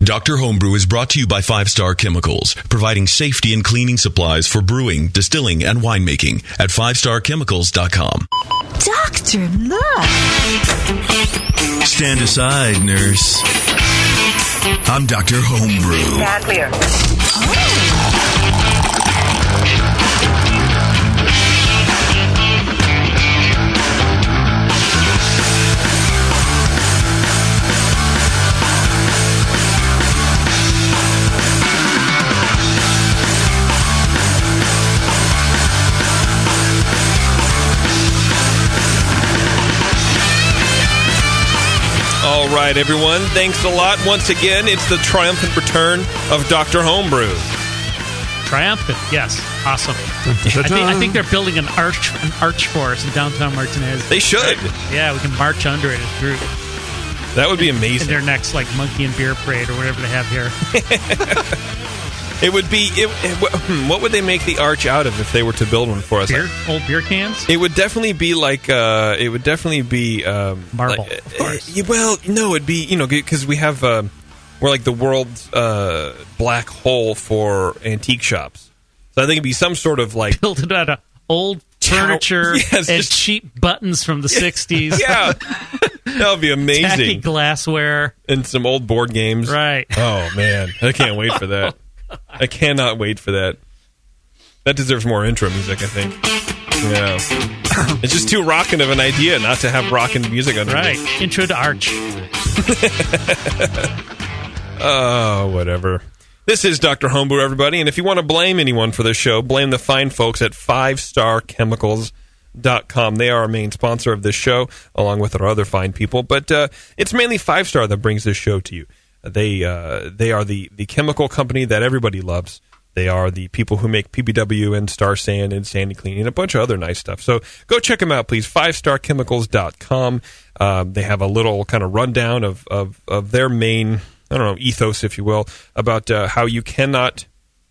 Dr. Homebrew is brought to you by 5-Star Chemicals, providing safety and cleaning supplies for brewing, distilling, and winemaking at 5starchemicals.com. Doctor, look! Stand aside, nurse. I'm Dr. Homebrew. Stand clear. All right, everyone. Thanks a lot. Once again, it's the triumphant return of Dr. Homebrew. Triumphant, yes. Awesome. I think they're building an arch for us in downtown Martinez. They should. Yeah, we can march under it as a group. That would be amazing. In their next, monkey and beer parade or whatever they have here. It would be... what would they make the arch out of if they were to build one for us? Beer? Old beer cans? It would definitely be marble, of course. Well, no, it'd be, because we have... we're like the world's black hole for antique shops. So I think it'd be some sort of built it out of old furniture yes, and cheap buttons from the 60s. Yeah. That would be amazing. Tacky glassware. And some old board games. Right. Oh, man. I can't wait for that. I cannot wait for that. That deserves more intro music, I think. Yeah. It's just too rockin' of an idea not to have rockin' music underneath. Right. Intro to Arch. Oh, whatever. This is Dr. Homebrew, everybody, and if you want to blame anyone for this show, blame the fine folks at 5starchemicals.com. They are our main sponsor of this show, along with our other fine people, but it's mainly 5-Star that brings this show to you. They are the chemical company that everybody loves. They are the people who make PBW and Star Sand and Sandy Cleaning and a bunch of other nice stuff. So go check them out, please. 5starchemicals.com. They have a little kind of rundown of their main, ethos, if you will, about how you cannot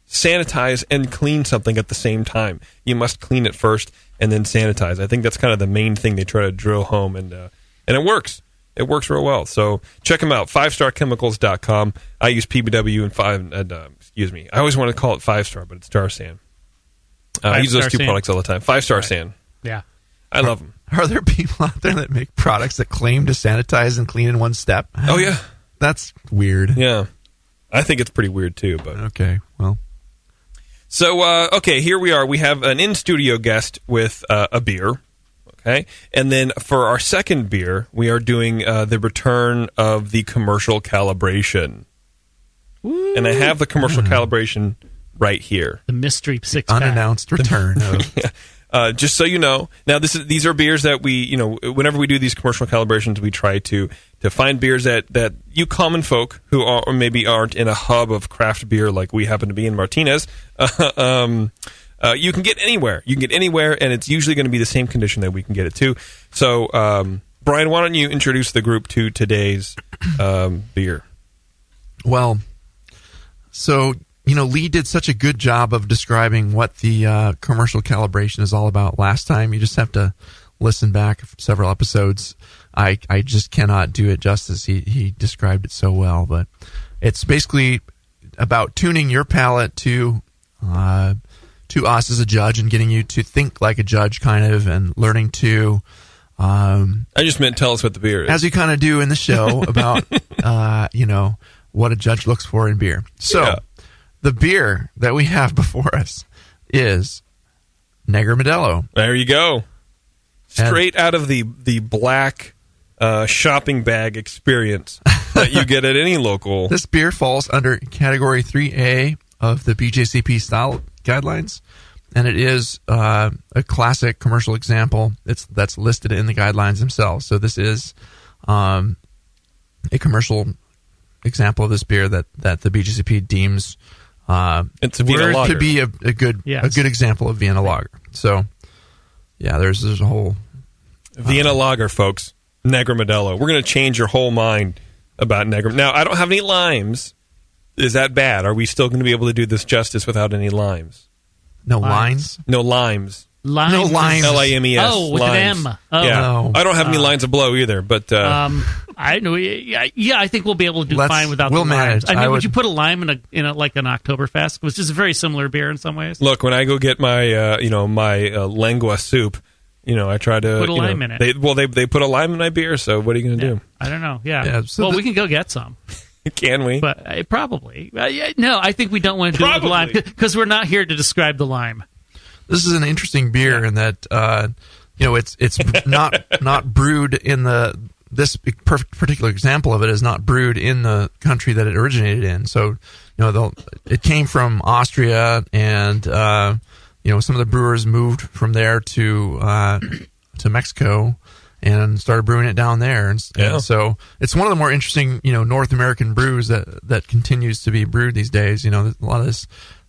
sanitize and clean something at the same time. You must clean it first and then sanitize. I think that's kind of the main thing they try to drill home, and it works. It works real well. So check them out, 5starchemicals.com. I use PBW and I always want to call it 5-Star, but it's Star Sand. I use those two products all the time. 5-Star Sand. Yeah. I love them. Are there people out there that make products that claim to sanitize and clean in one step? Oh, yeah. That's weird. Yeah. I think it's pretty weird, too. But okay, well. So, here we are. We have an in-studio guest with a beer. Okay, and then for our second beer, we are doing the return of the commercial calibration. Woo. And I have the commercial calibration right here. The mystery six-pack. Unannounced return. Just so you know, now these are beers that we, whenever we do these commercial calibrations, we try to find beers that you common folk who are or maybe aren't in a hub of craft beer like we happen to be in Martinez. You can get anywhere. You can get anywhere, and it's usually going to be the same condition that we can get it to. So, Brian, why don't you introduce the group to today's beer? Well, so, Lee did such a good job of describing what the commercial calibration is all about last time. You just have to listen back several episodes. I just cannot do it justice. He described it so well, but it's basically about tuning your palate to us as a judge and getting you to think like a judge, kind of, and learning to... I just meant tell us what the beer is. As you kind of do in the show about, what a judge looks for in beer. So, The beer that we have before us is Negra Modelo. There you go. Straight out of the black shopping bag experience that you get at any local... This beer falls under Category 3A of the BJCP style guidelines, and it is a classic commercial example that's listed in the guidelines themselves. So this is a commercial example of this beer that the BJCP deems it's a Vienna Lager. To be a good example of Vienna Lager. So there's a whole Vienna Lager, folks. Negra Modelo. We're going to change your whole mind about Negra. Now, I don't have any limes. Is that bad? Are we still going to be able to do this justice without any limes? No lines? No limes. Limes. No, limes. Limes. Oh, with limes. an M. Oh. Yeah. No. I don't have any lines of blow either, but I know. Yeah, I think we'll be able to do fine without we'll the limes. manage. Would you put a lime in a like an Oktoberfest, which is a very similar beer in some ways? look, when I go get my my lengua soup, I try to Put a lime in it. They put a lime in my beer, so what are you going to do? I don't know. Yeah. Yeah, so we can go get some. Can we? But probably. No, I think we don't want to do it with lime because we're not here to describe the lime. This is an interesting beer in that it's not brewed in this particular example of it is not brewed in the country that it originated in. So it came from Austria, and some of the brewers moved from there to Mexico and started brewing it down there. And so it's one of the more interesting North American brews that continues to be brewed these days. A lot of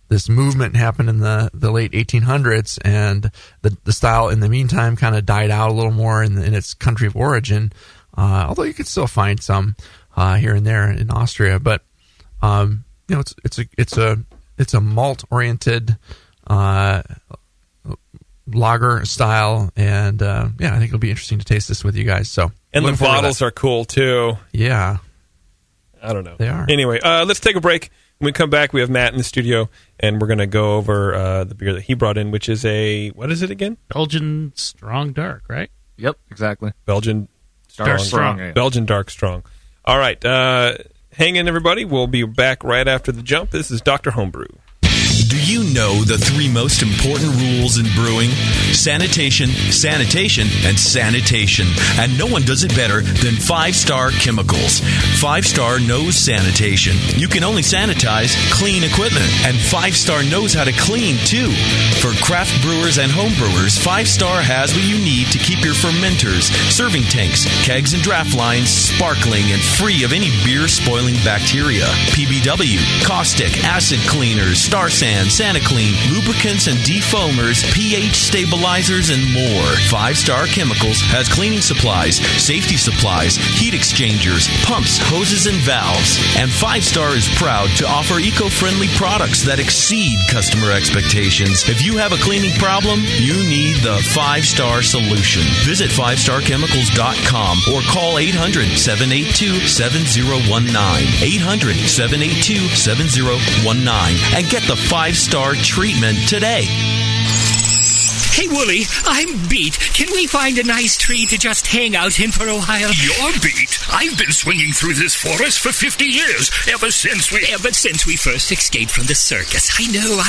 this movement happened in the late 1800s, and the style in the meantime kind of died out a little more in its country of origin, although you could still find some here and there in Austria. But it's a malt oriented lager style, and I think it'll be interesting to taste this with you guys. So and the bottles are cool too. Yeah, I don't know. They are. Anyway, let's take a break. When we come back, we have Matt in the studio, and we're going to go over the beer that he brought in, which is what is it again? Belgian Strong Dark, right? Yep, exactly. Belgian Dark Strong. Yeah. Belgian Dark Strong. All right. Hang in, everybody. We'll be back right after the jump. This is Dr. Homebrew. Do you know the 3 most important rules in brewing? Sanitation, sanitation, and sanitation. And no one does it better than 5-Star Chemicals. 5-Star knows sanitation. You can only sanitize clean equipment. And 5-Star knows how to clean, too. For craft brewers and home brewers, 5-Star has what you need to keep your fermenters, serving tanks, kegs, and draft lines sparkling and free of any beer-spoiling bacteria. PBW, caustic, acid cleaners, Star Sand, SaniClean, lubricants and defoamers, pH stabilizers, and more. 5-Star Chemicals has cleaning supplies, safety supplies, heat exchangers, pumps, hoses, and valves. And 5-Star is proud to offer eco-friendly products that exceed customer expectations. If you have a cleaning problem, you need the 5-Star solution. Visit 5starchemicals.com or call 800-782-7019. 800-782-7019 and get the 5-Star treatment today. Hey, Wooly, I'm beat. Can we find a nice tree to just hang out in for a while? You're beat. I've been swinging through this forest for 50 years, ever since we first escaped from the circus. I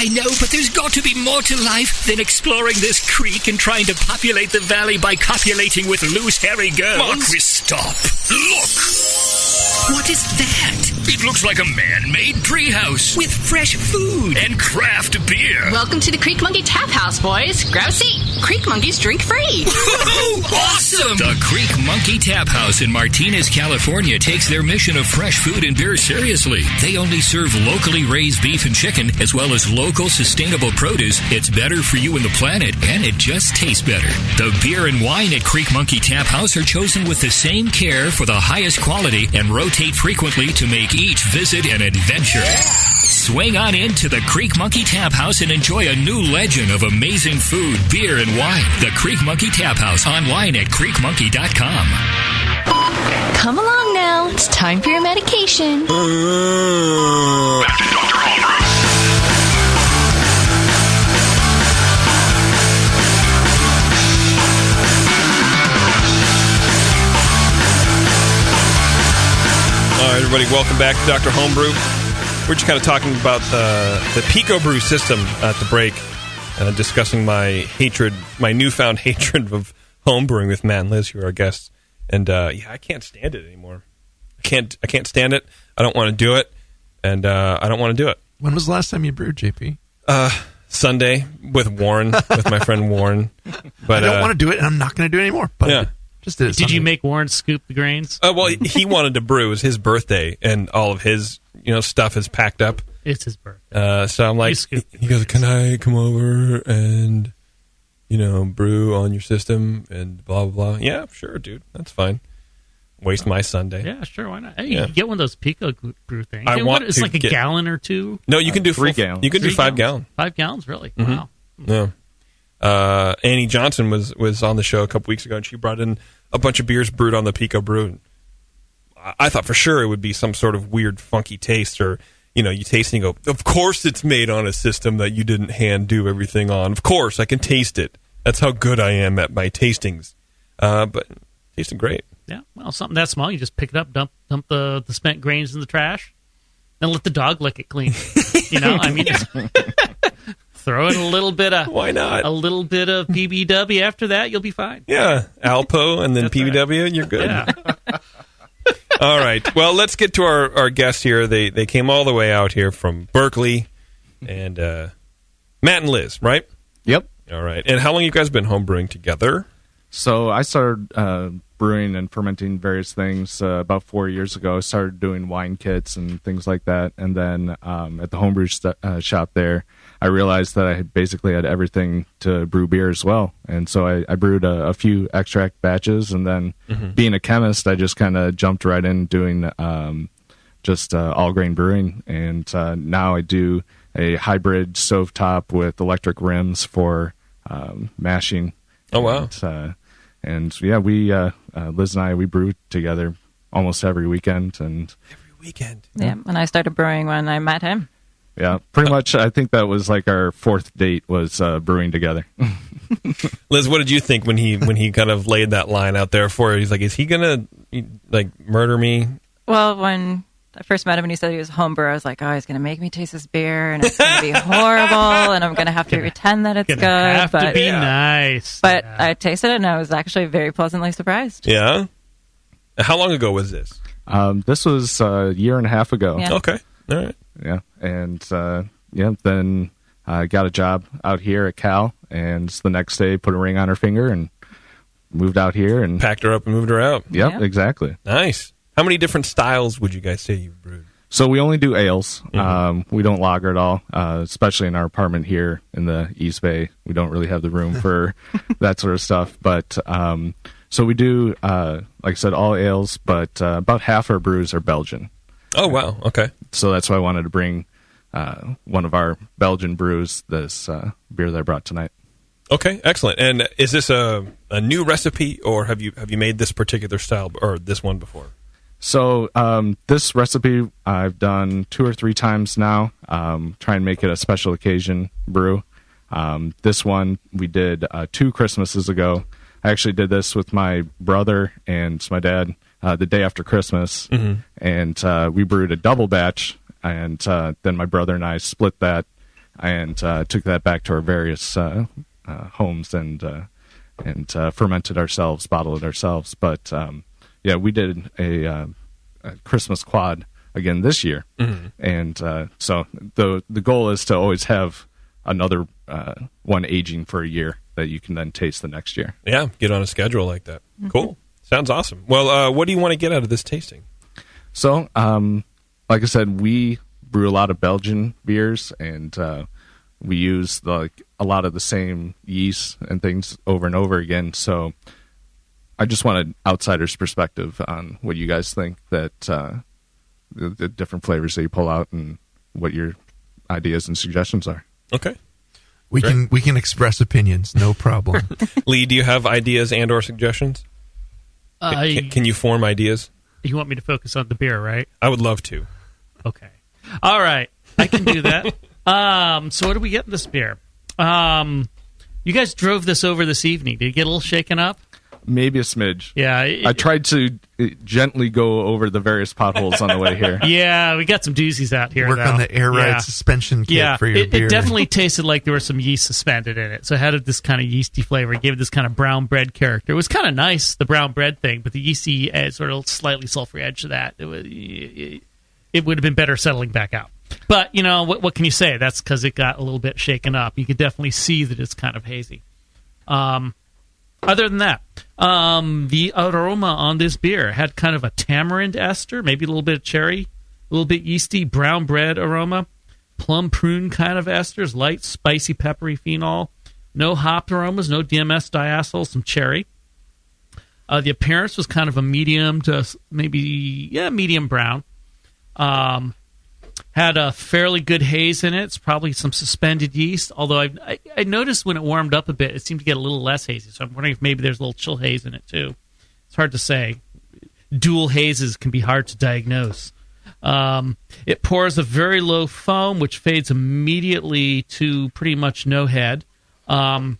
know, but there's got to be more to life than exploring this creek and trying to populate the valley by copulating with loose, hairy girls. Marquis, stop. Look. What is that? It looks like a man-made treehouse. With fresh food. And craft beer. Welcome to the Creek Monkey Tap House, boys. Grab a seat. Creek Monkeys drink free. Awesome! The Creek Monkey Tap House in Martinez, California takes their mission of fresh food and beer seriously. They only serve locally raised beef and chicken, as well as local sustainable produce. It's better for you and the planet, and it just tastes better. The beer and wine at Creek Monkey Tap House are chosen with the same care for the highest quality and rotate frequently to make each visit an adventure. Swing on into the Creek Monkey Tap House and enjoy a new legend of amazing food, beer, and wine. The Creek Monkey Tap House, online at creekmonkey.com. Come along now. It's time for your medication. Back to Dr. Homebrew. All right, everybody, welcome back to Dr. Homebrew. We're just kind of talking about the Pico Brew system at the break, discussing my newfound hatred of homebrewing with Matt and Liz, who are our guests. And I can't stand it anymore. I can't stand it. I don't want to do it, and I don't want to do it. When was the last time you brewed, JP? Sunday with Warren, with my friend Warren. But I don't want to do it, and I'm not going to do it anymore. But yeah. Just did it. Did you make Warren scoop the grains? Well, he wanted to brew. It was his birthday, and all of his stuff is packed up. It's his birthday. So I'm like, he goes, "Can I come over and brew on your system and blah blah blah?" Yeah, sure, dude, that's fine. Waste my Sunday. Yeah, sure, why not? Hey, you can get one of those Pico brew things. It's like a gallon or two. No, you can do 3 gallons. You can do 5 gallons. 5 gallons, really? Mm-hmm. Wow. Annie Johnson was on the show a couple weeks ago, and she brought in a bunch of beers brewed on the Pico Brew. I thought for sure it would be some sort of weird, funky taste, or you taste and you go, of course it's made on a system that you didn't hand do everything on. Of course, I can taste it. That's how good I am at my tastings. But tasting great. Yeah, well, something that small, you just pick it up, dump the spent grains in the trash, and let the dog lick it clean. Throw in a little bit of why not? A little bit of PBW after that, you'll be fine. Yeah, Alpo and then PBW, and you're good. Yeah. All right. Well, let's get to our guests here. They came all the way out here from Berkeley, and Matt and Liz, right? Yep. All right. And how long you guys been homebrewing together? So I started brewing and fermenting various things about 4 years ago. I started doing wine kits and things like that. And then at the homebrew shop there, I realized that I basically had everything to brew beer as well. And so I brewed a few extract batches. And then being a chemist, I just kind of jumped right in doing just all grain brewing. And now I do a hybrid stovetop with electric rims for mashing. Oh, wow. And yeah, we Liz and I, we brew together almost every weekend. And every weekend. Yeah, and I started brewing when I met him. Yeah, pretty much. I think that was like our fourth date was brewing together. Liz, what did you think when he kind of laid that line out there for you? He's like, is he gonna murder me? Well, when I first met him and he said he was homebrew, I was like, oh, he's going to make me taste this beer and it's going to be horrible and I'm going to have to pretend that it's good. Have to be nice. But yeah. I tasted it and I was actually very pleasantly surprised. Yeah? How long ago was this? This was a year and a half ago. Yeah. Okay. All right. Yeah. And then I got a job out here at Cal, and the next day put a ring on her finger and moved out here. And packed her up and moved her out. Yep, exactly. Nice. How many different styles would you guys say you've brewed? So we only do ales. We don't lager at all, especially in our apartment here in the East Bay. We don't really have the room for that sort of stuff. But so we do, like I said, all ales, but about half our brews are Belgian. Oh, wow. Okay. So that's why I wanted to bring one of our Belgian brews, this beer that I brought tonight. Okay, excellent. And is this a new recipe, or have you made this particular style or this one before? So this recipe I've done 2 or 3 times now. Try and make it a special occasion brew. This one we did 2 Christmases ago. I actually did this with my brother and my dad the day after Christmas, and we brewed a double batch. And then my brother and I split that and took that back to our various homes and fermented ourselves, bottled it ourselves. But yeah, we did a Christmas quad again this year, and so the goal is to always have another one aging for a year that you can then taste the next year. Yeah, get on a schedule like that. Cool, sounds awesome. Well, what do you want to get out of this tasting? So, like I said, we brew a lot of Belgian beers, and we use a lot of the same yeast and things over and over again. So I just want an outsider's perspective on what you guys think that the different flavors that you pull out and what your ideas and suggestions are. Okay. We can express opinions, no problem. Lee, do you have ideas and or suggestions? Can you form ideas? You want me to focus on the beer, right? I would love to. Okay. All right. I can do that. So what do we get in this beer? You guys drove this over this evening. Did you get a little shaken up? Maybe a smidge. Yeah. I tried to gently go over the various potholes on the way here. Yeah, we got some doozies out here. Work on the air ride suspension kit for your beer. It definitely tasted like there was some yeast suspended in it. So it had this kind of yeasty flavor. It gave it this kind of brown bread character. It was kind of nice, the brown bread thing, but the yeasty sort of slightly sulfury edge to that. It would have been better settling back out. But, what can you say? That's because it got a little bit shaken up. You could definitely see that it's kind of hazy. Other than that, the aroma on this beer had kind of a tamarind ester, maybe a little bit of cherry, a little bit yeasty brown bread aroma, plum prune kind of esters, light, spicy, peppery phenol, no hop aromas, no DMS diacetyl, some cherry. The appearance was kind of a medium to maybe, medium brown. Had a fairly good haze in it. It's probably some suspended yeast, although I noticed when it warmed up a bit, it seemed to get a little less hazy. So I'm wondering if maybe there's a little chill haze in it, too. It's hard to say. Dual hazes can be hard to diagnose. It pours a very low foam, which fades immediately to pretty much no head. And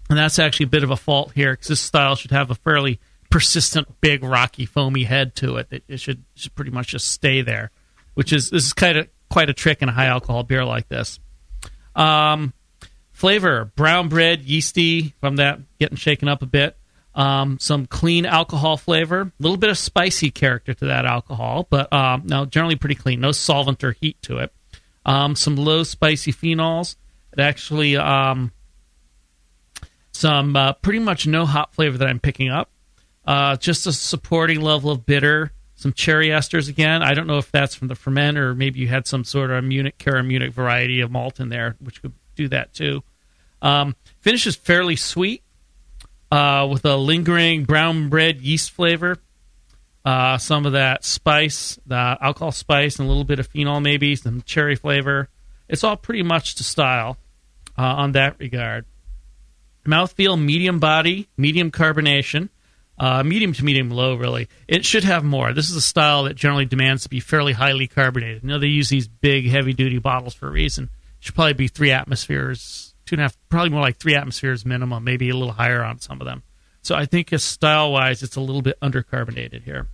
that's actually a bit of a fault here, because this style should have a fairly persistent, big, rocky, foamy head to it. It should pretty much just stay there. This is kind of quite a trick in a high alcohol beer like this. Flavor, brown bread, yeasty from that getting shaken up a bit. Some clean alcohol flavor, a little bit of spicy character to that alcohol, but no, generally pretty clean. No solvent or heat to it. Some low spicy phenols. It actually some pretty much no hop flavor that I'm picking up. Just a supporting level of bitter. Some cherry esters again. I don't know if that's from the ferment or maybe you had some sort of Munich variety of malt in there, which could do that too. Finish is fairly sweet with a lingering brown bread yeast flavor. Some of that spice, the alcohol spice, and a little bit of phenol maybe, some cherry flavor. It's all pretty much to style on that regard. Mouthfeel, medium body, medium carbonation. Medium to medium low, really. It should have more. This is a style that generally demands to be fairly highly carbonated. You know, they use these big, heavy-duty bottles for a reason. It should probably be 3 atmospheres, 2.5, probably more like 3 atmospheres minimum, maybe a little higher on some of them. So I think style-wise, it's a little bit undercarbonated here.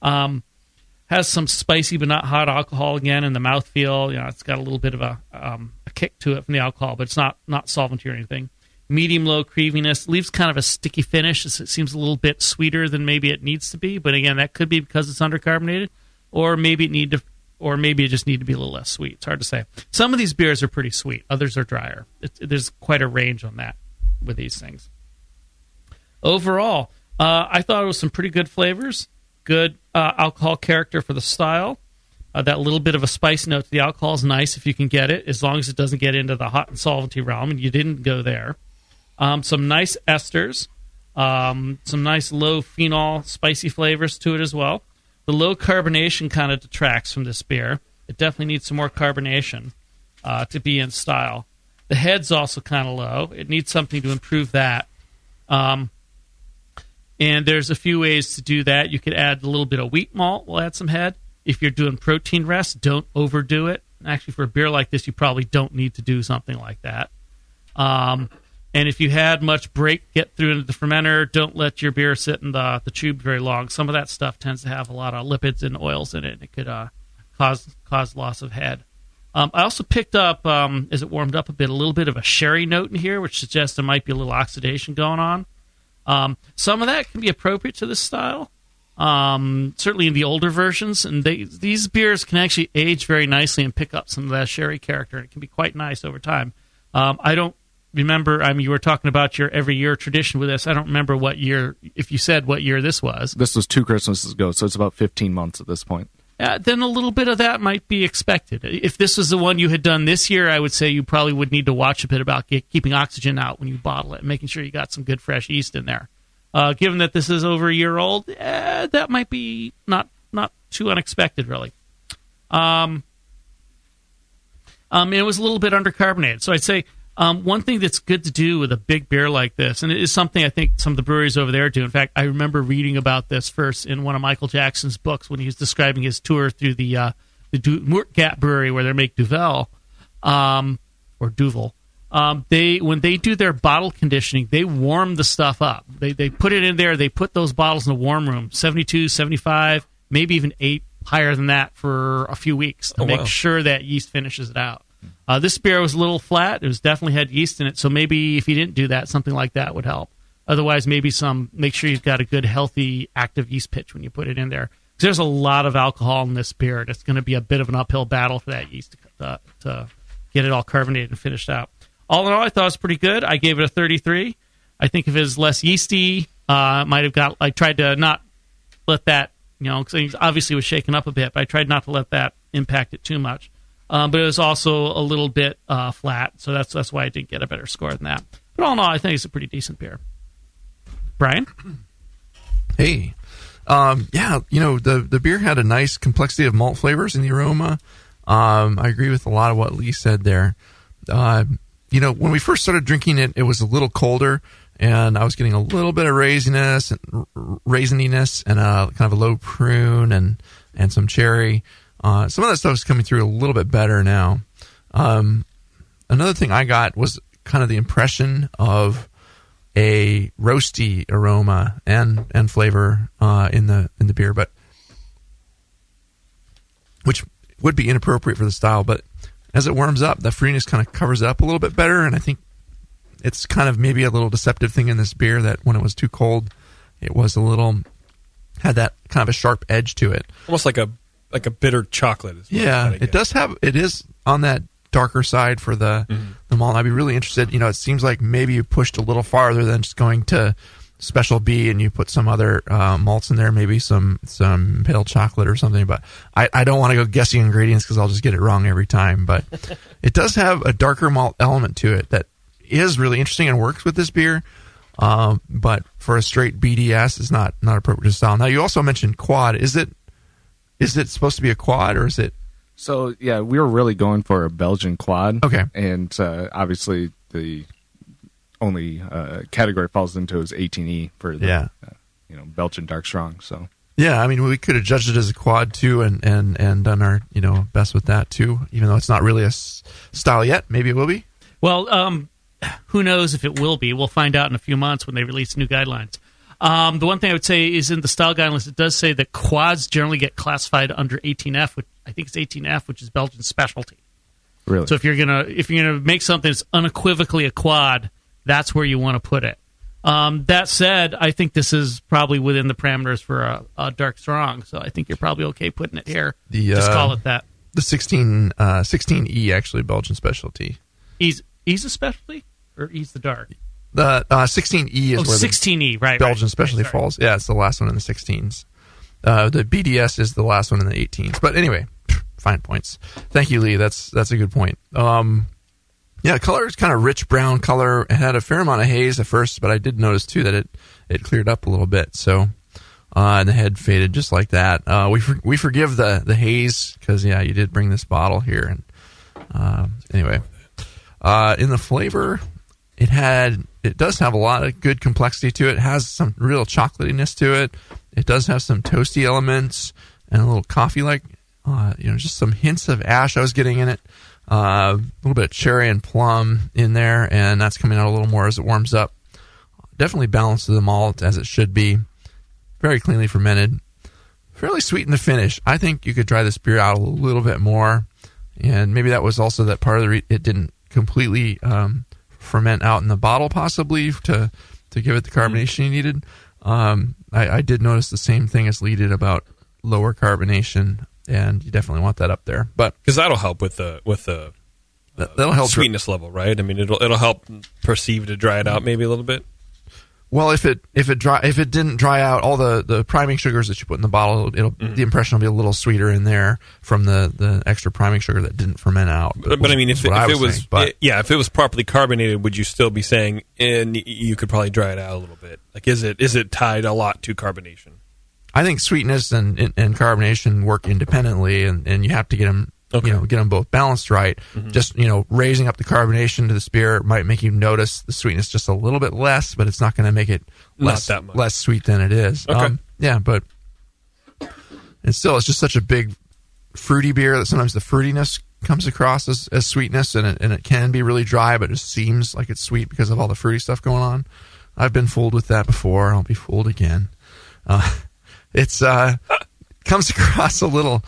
Has some spicy but not hot alcohol again in the mouthfeel. You know, it's got a little bit of a kick to it from the alcohol, but it's not solventy or anything. Medium-low creaminess, leaves kind of a sticky finish. It seems a little bit sweeter than maybe it needs to be, but again, that could be because it's undercarbonated, or maybe it just need to be a little less sweet. It's hard to say. Some of these beers are pretty sweet. Others are drier. There's quite a range on that with these things. Overall, I thought it was some pretty good flavors, good alcohol character for the style. That little bit of a spice note to the alcohol is nice if you can get it, as long as it doesn't get into the hot and solventy realm, and you didn't go there. Some nice esters, some nice low phenol, spicy flavors to it as well. The low carbonation kind of detracts from this beer. It definitely needs some more carbonation to be in style. The head's also kind of low. It needs something to improve that. And there's a few ways to do that. You could add a little bit of wheat malt. We'll add some head. If you're doing protein rest, don't overdo it. Actually, for a beer like this, you probably don't need to do something like that. And if you had much get through into the fermenter, don't let your beer sit in the tube very long. Some of that stuff tends to have a lot of lipids and oils in it, and it could cause loss of head. I also picked up, as it warmed up a bit, a little bit of a sherry note in here, which suggests there might be a little oxidation going on. Some of that can be appropriate to this style, certainly in the older versions. And these beers can actually age very nicely and pick up some of that sherry character. It can be quite nice over time. I don't remember, you were talking about your every year tradition with this. I don't remember what year, if you said what year this was. This was 2 Christmases ago, so it's about 15 months at this point. Then a little bit of that might be expected. If this was the one you had done this year, I would say you probably would need to watch a bit about keeping oxygen out when you bottle it and making sure you got some good fresh yeast in there. Given that this is over a year old, that might be not too unexpected, really. It was a little bit undercarbonated. So I'd say one thing that's good to do with a big beer like this, and it is something I think some of the breweries over there do. In fact, I remember reading about this first in one of Michael Jackson's books when he was describing his tour through the Moortgat Brewery where they make Duvel, or Duvel. When they do their bottle conditioning, they warm the stuff up. They put it in there. They put those bottles in the warm room, 72, 75, maybe even 8, higher than that for a few weeks to make sure that yeast finishes it out. This beer was a little flat. It definitely had yeast in it, so maybe if you didn't do that, something like that would help. Otherwise, make sure you've got a good, healthy, active yeast pitch when you put it in there. Because there's a lot of alcohol in this beer, and it's going to be a bit of an uphill battle for that yeast to get it all carbonated and finished out. All in all, I thought it was pretty good. I gave it a 33. I think if it was less yeasty, I tried to not let that, because it obviously was shaken up a bit, but I tried not to let that impact it too much. But it was also a little bit flat, so that's why I didn't get a better score than that. But all in all, I think it's a pretty decent beer. Brian? Hey. The beer had a nice complexity of malt flavors in the aroma. I agree with a lot of what Lee said there. When we first started drinking it, it was a little colder, and I was getting a little bit of raisininess and kind of a low prune and some cherry. Some of that stuff is coming through a little bit better now. Another thing I got was kind of the impression of a roasty aroma and flavor in the beer, but which would be inappropriate for the style. But as it warms up, the fruitiness kind of covers it up a little bit better, and I think it's kind of maybe a little deceptive thing in this beer that when it was too cold, it was had that kind of a sharp edge to it, almost like a bitter chocolate. Yeah, it is on that darker side for the malt. I'd be really interested. It seems like maybe you pushed a little farther than just going to Special B and you put some other malts in there, maybe some pale chocolate or something. But I don't want to go guessing ingredients because I'll just get it wrong every time. But it does have a darker malt element to it that is really interesting and works with this beer. But for a straight BDS, it's not appropriate to style. Now, you also mentioned quad. Is it supposed to be a quad, or is it? So, yeah, we were really going for a Belgian quad. Okay. And obviously the only category it falls into is 18E for the Belgian Dark Strong. So yeah, I mean, we could have judged it as a quad too, and done our best with that too. Even though it's not really a style yet, maybe it will be. Well, who knows if it will be? We'll find out in a few months when they release new guidelines. The one thing I would say is in the style guidelines, it does say that quads generally get classified under 18F, which I think it's 18F, which is Belgian specialty. Really? So if you're gonna make something that's unequivocally a quad, that's where you want to put it. That said, I think this is probably within the parameters for a Dark Strong, so I think you're probably okay putting it here. Just call it that. The 16E actually Belgian specialty. E's a specialty, or E's the dark? The 16E is where 16E, right? Belgian specialty falls. Yeah, it's the last one in the 16s. The BDS is the last one in the 18s. But anyway, fine points. Thank you, Lee. That's a good point. Color is kind of rich brown color. It had a fair amount of haze at first, but I did notice too that it cleared up a little bit. So, and the head faded just like that. We forgive the haze because you did bring this bottle here. And anyway, in the flavor, it does have a lot of good complexity to it. It has some real chocolatiness to it. It does have some toasty elements and a little coffee-like, just some hints of ash I was getting in it. A little bit of cherry and plum in there, and that's coming out a little more as it warms up. Definitely balanced to the malt as it should be. Very cleanly fermented. Fairly sweet in the finish. I think you could dry this beer out a little bit more, and maybe that was also that part of it didn't completely ferment out in the bottle, possibly to give it the carbonation you needed. I did notice the same thing as Lee did about lower carbonation, and you definitely want that up there. But because that'll help with the that'll help sweetness level, right? I mean, it'll help perceive to dry it out maybe a little bit. Well, if it didn't dry out all the priming sugars that you put in the bottle, the impression will be a little sweeter in there from the extra priming sugar that didn't ferment out. But I mean, if it was properly carbonated, would you still be saying you could probably dry it out a little bit? Like, is it tied a lot to carbonation? I think sweetness and carbonation work independently, and you have to get them. Okay. Get them both balanced right. Mm-hmm. Just, raising up the carbonation to the beer might make you notice the sweetness just a little bit less, but it's not going to make it less sweet than it is. Okay. But it's just such a big fruity beer that sometimes the fruitiness comes across as sweetness, and it can be really dry, but it just seems like it's sweet because of all the fruity stuff going on. I've been fooled with that before. I'll be fooled again. It's comes across a little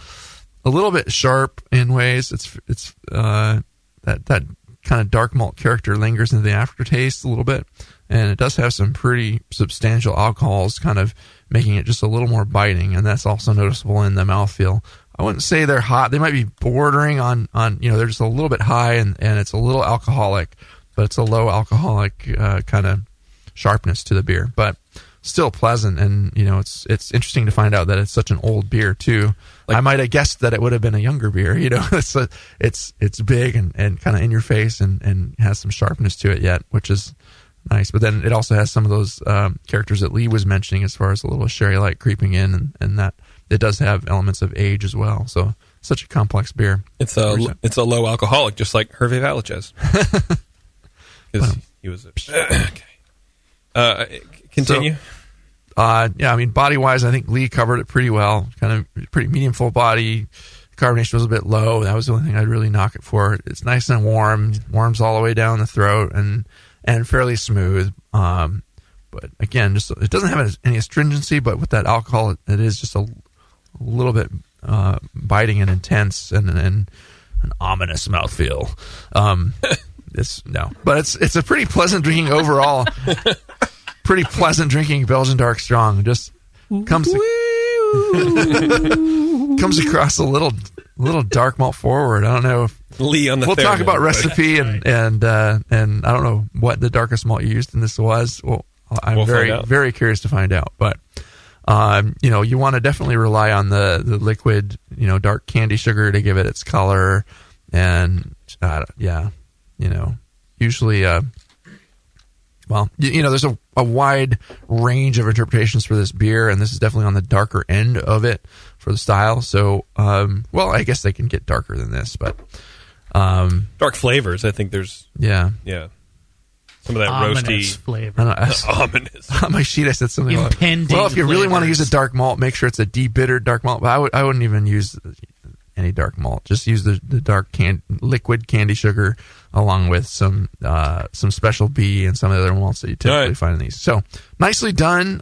bit sharp in ways. It's that kind of dark malt character lingers into the aftertaste a little bit, and it does have some pretty substantial alcohols, kind of making it just a little more biting, and that's also noticeable in the mouthfeel. I wouldn't say they're hot. They might be bordering on they're just a little bit high, and it's a little alcoholic, but it's a low alcoholic kind of sharpness to the beer, but still pleasant. And it's interesting to find out that it's such an old beer too. I might have guessed that it would have been a younger beer. It's big and kind of in your face and has some sharpness to it yet, which is nice. But then it also has some of those characters that Lee was mentioning, as far as a little sherry light creeping in, and that it does have elements of age as well. So such a complex beer. It's a low alcoholic, just like Hervé Vallejez. Because he was okay. Continue. Yeah, I mean, body-wise, I think Lee covered it pretty well. Kind of pretty medium full body. Carbonation was a bit low. That was the only thing I'd really knock it for. It's nice and warm. Warms all the way down the throat and fairly smooth. But again, just it doesn't have any astringency, but with that alcohol, it is just a little bit biting and intense and an ominous mouthfeel. But it's a pretty pleasant drinking overall. Pretty pleasant drinking Belgian Dark Strong. Just comes across a little dark malt forward. I don't know if Lee on the we'll talk about right? recipe and I don't know what the darkest malt you used in this was. Well, I'm very curious to find out. But you want to definitely rely on the liquid, dark candy sugar to give it its color, and usually. There's a wide range of interpretations for this beer, and this is definitely on the darker end of it for the style. So, I guess they can get darker than this, but dark flavors. I think there's some of that ominous roasty flavor. Ominous. On my sheet, I said something like, impending. "Well, if you really want to flavors. use a dark malt, make sure it's a deep bitter dark malt." But I wouldn't even use any dark malt. Just use the dark liquid candy sugar along with some special B and some of the other malts that you typically find in these. So nicely done.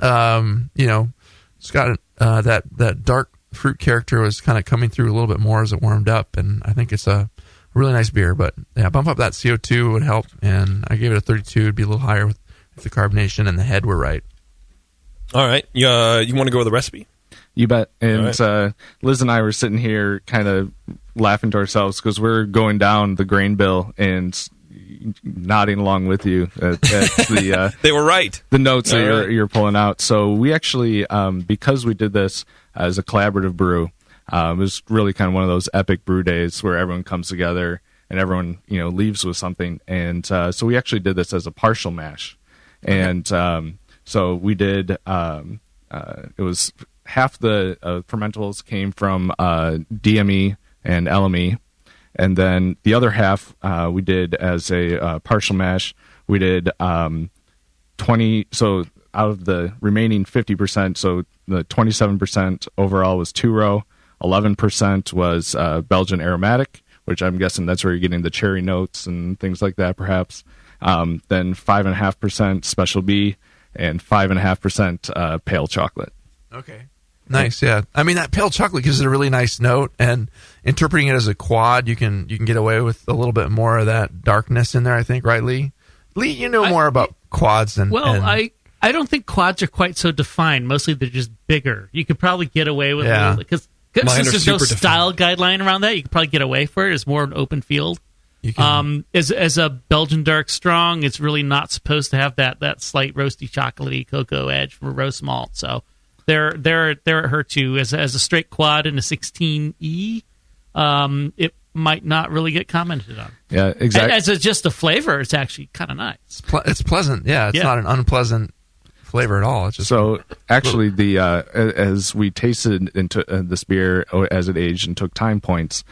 It's got that dark fruit character was kind of coming through a little bit more as it warmed up, and I think it's a really nice beer. But yeah, bump up that CO2 would help, and I gave it a 32. It'd be a little higher if the carbonation and the head were right. All right. You want to go with the recipe? You bet. And right. Liz and I were sitting here kind of laughing to ourselves because we're going down the grain bill and nodding along with you at the they were right. The notes that you're pulling out. So we actually, because we did this as a collaborative brew, it was really kind of one of those epic brew days where everyone comes together and everyone leaves with something. And so we actually did this as a partial mash, and so we did. It was half the fermentables came from DME and LME, and then the other half we did as a partial mash. We did 20. So out of the remaining 50%, so the 27% overall was 2-row. 11% was Belgian aromatic, which I'm guessing that's where you're getting the cherry notes and things like that, perhaps. Then 5.5% special B, and 5.5% pale chocolate. Okay. Nice, yeah. I mean, that pale chocolate gives it a really nice note, and interpreting it as a quad, you can get away with a little bit more of that darkness in there, I think, right, Lee? Lee, you know more about quads than... I don't think quads are quite so defined. Mostly they're just bigger. You could probably get away with it because since there's no style guideline around that, you could probably get away for it. It's more an open field. As a Belgian Dark Strong, it's really not supposed to have that slight roasty, chocolatey cocoa edge from a roast malt. So they're at her too. As a straight quad in a 16E, it might not really get commented on. Yeah, exactly. As just a flavor, it's actually kind of nice. It's pleasant. Yeah, it's not an unpleasant flavor at all. It's just actually as we tasted into this beer as it aged and took time points,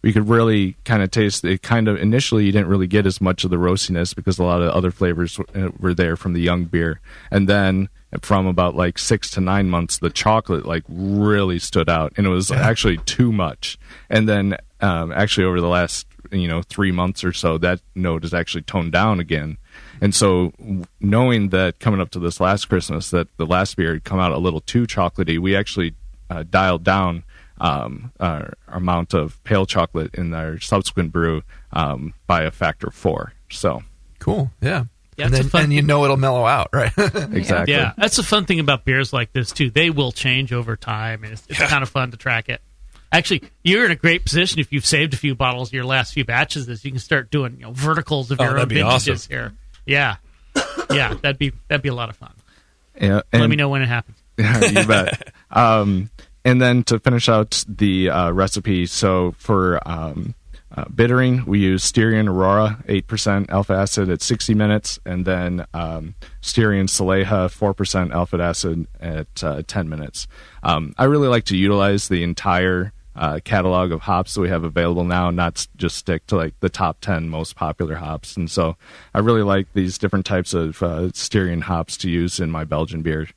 we could really kind of taste it. Kind of initially, you didn't really get as much of the roastiness because a lot of other flavors were there from the young beer, and then from about 6 to 9 months, the chocolate really stood out, and it was actually too much. And then actually over the last 3 months or so, that note is actually toned down again. And so, knowing that coming up to this last Christmas, that the last beer had come out a little too chocolatey, we actually dialed down our amount of pale chocolate in our subsequent brew by a factor of 4. So cool, yeah. Yeah, and it'll mellow out, right? Exactly. Yeah, that's the fun thing about beers like this too. They will change over time, and it's kind of fun to track it. Actually, you're in a great position if you've saved a few bottles of your last few batches. You can start doing verticals of your own vintages awesome. Here. Yeah, that'd be a lot of fun. Yeah, let me know when it happens. Yeah, you bet. And then to finish out the recipe, so for bittering, we use Styrian Aurora 8% alpha acid at 60 minutes, and then Styrian Saleha 4% alpha acid at 10 minutes. I really like to utilize the entire catalog of hops that we have available now, not just stick to like the top 10 most popular hops. And so I really like these different types of Styrian hops to use in my Belgian beer.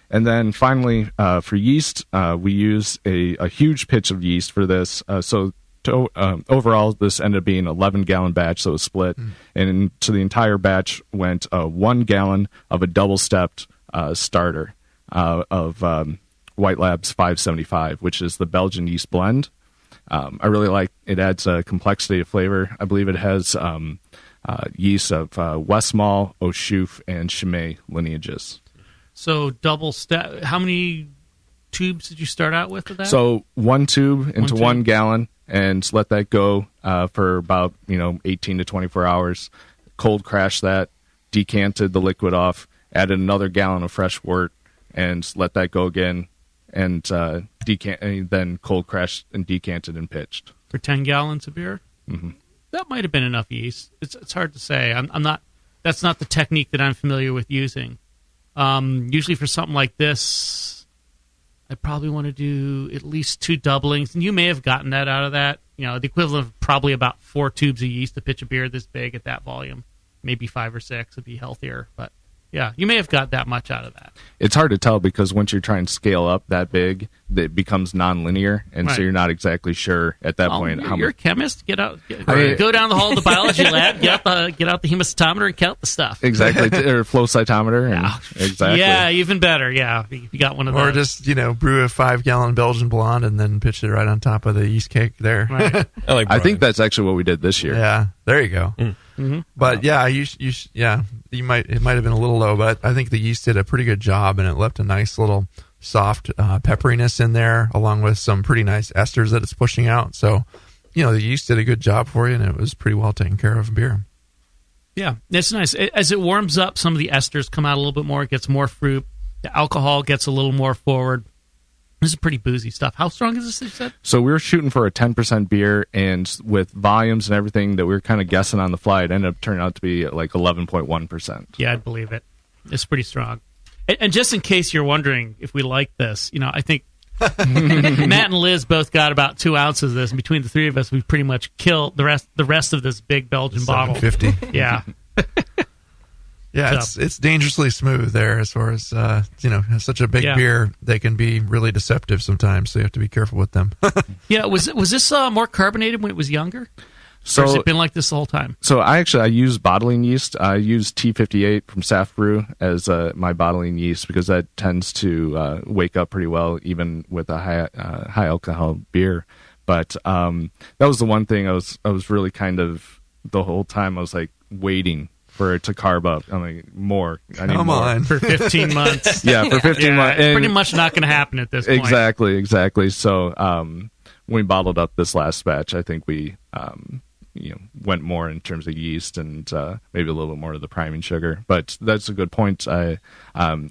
And then finally, for yeast, we use a huge pitch of yeast for this. Overall, this ended up being an 11-gallon batch, so it was split. And into the entire batch went 1 gallon of a double-stepped starter of White Labs 575, which is the Belgian yeast blend. I really like it. Adds a complexity of flavor. I believe it has yeast of Westmalle, O'Shouf, and Chimay lineages. So double step. How many tubes did you start out with that? So 1 tube into 1 gallon, and let that go for about 18 to 24 hours. Cold crash that, decanted the liquid off, added another gallon of fresh wort, and let that go again, and then cold crashed and decanted and pitched for 10 gallons of beer. Mm-hmm. That might have been enough yeast. It's hard to say. I'm not. That's not the technique that I'm familiar with using. Usually for something like this, I probably want to do at least 2 doublings, and you may have gotten that out of that. The equivalent of probably about 4 tubes of yeast to pitch a beer this big at that volume. Maybe 5 or 6 would be healthier, but yeah, you may have got that much out of that. It's hard to tell because once you're trying to scale up that big, it becomes nonlinear, and so you're not exactly sure at that point. You're a chemist. Go down the hall of the biology lab, get out the hematometer and count the stuff. Exactly, or flow cytometer. Exactly. Yeah, even better. Yeah, if you got one of those. Or just brew a 5-gallon Belgian blonde and then pitch it right on top of the yeast cake there. Right. I think that's actually what we did this year. Yeah, there you go. Mm-hmm. But it might have been a little low, but I think the yeast did a pretty good job, and it left a nice little soft pepperiness in there, along with some pretty nice esters that it's pushing out. So, the yeast did a good job for you, and it was pretty well taken care of beer. Yeah, it's nice. As it warms up, some of the esters come out a little bit more. It gets more fruit. The alcohol gets a little more forward. This is pretty boozy stuff. How strong is this, you said? So we were shooting for a 10% beer, and with volumes and everything that we were kind of guessing on the fly, it ended up turning out to be like 11.1%. Yeah, I'd believe it. It's pretty strong. And just in case you're wondering if we like this, I think Matt and Liz both got about 2 ounces of this. And between the three of us, we've pretty much killed the rest of this big Belgian bottle. 750. Yeah. Yeah, it's dangerously smooth there as far as, such a big beer, they can be really deceptive sometimes, so you have to be careful with them. Yeah, was this more carbonated when it was younger? Or has it been like this the whole time? So I use bottling yeast. I use T58 from Saft Brew as my bottling yeast because that tends to wake up pretty well, even with a high alcohol beer. But that was the one thing I was really kind of, the whole time I was like waiting for it to carb up. I'm like, more. I need more. For 15 months. Yeah, for 15 months. It's pretty much not going to happen at this point. Exactly. So when we bottled up this last batch, I think we went more in terms of yeast and maybe a little bit more of the priming sugar. But that's a good point. I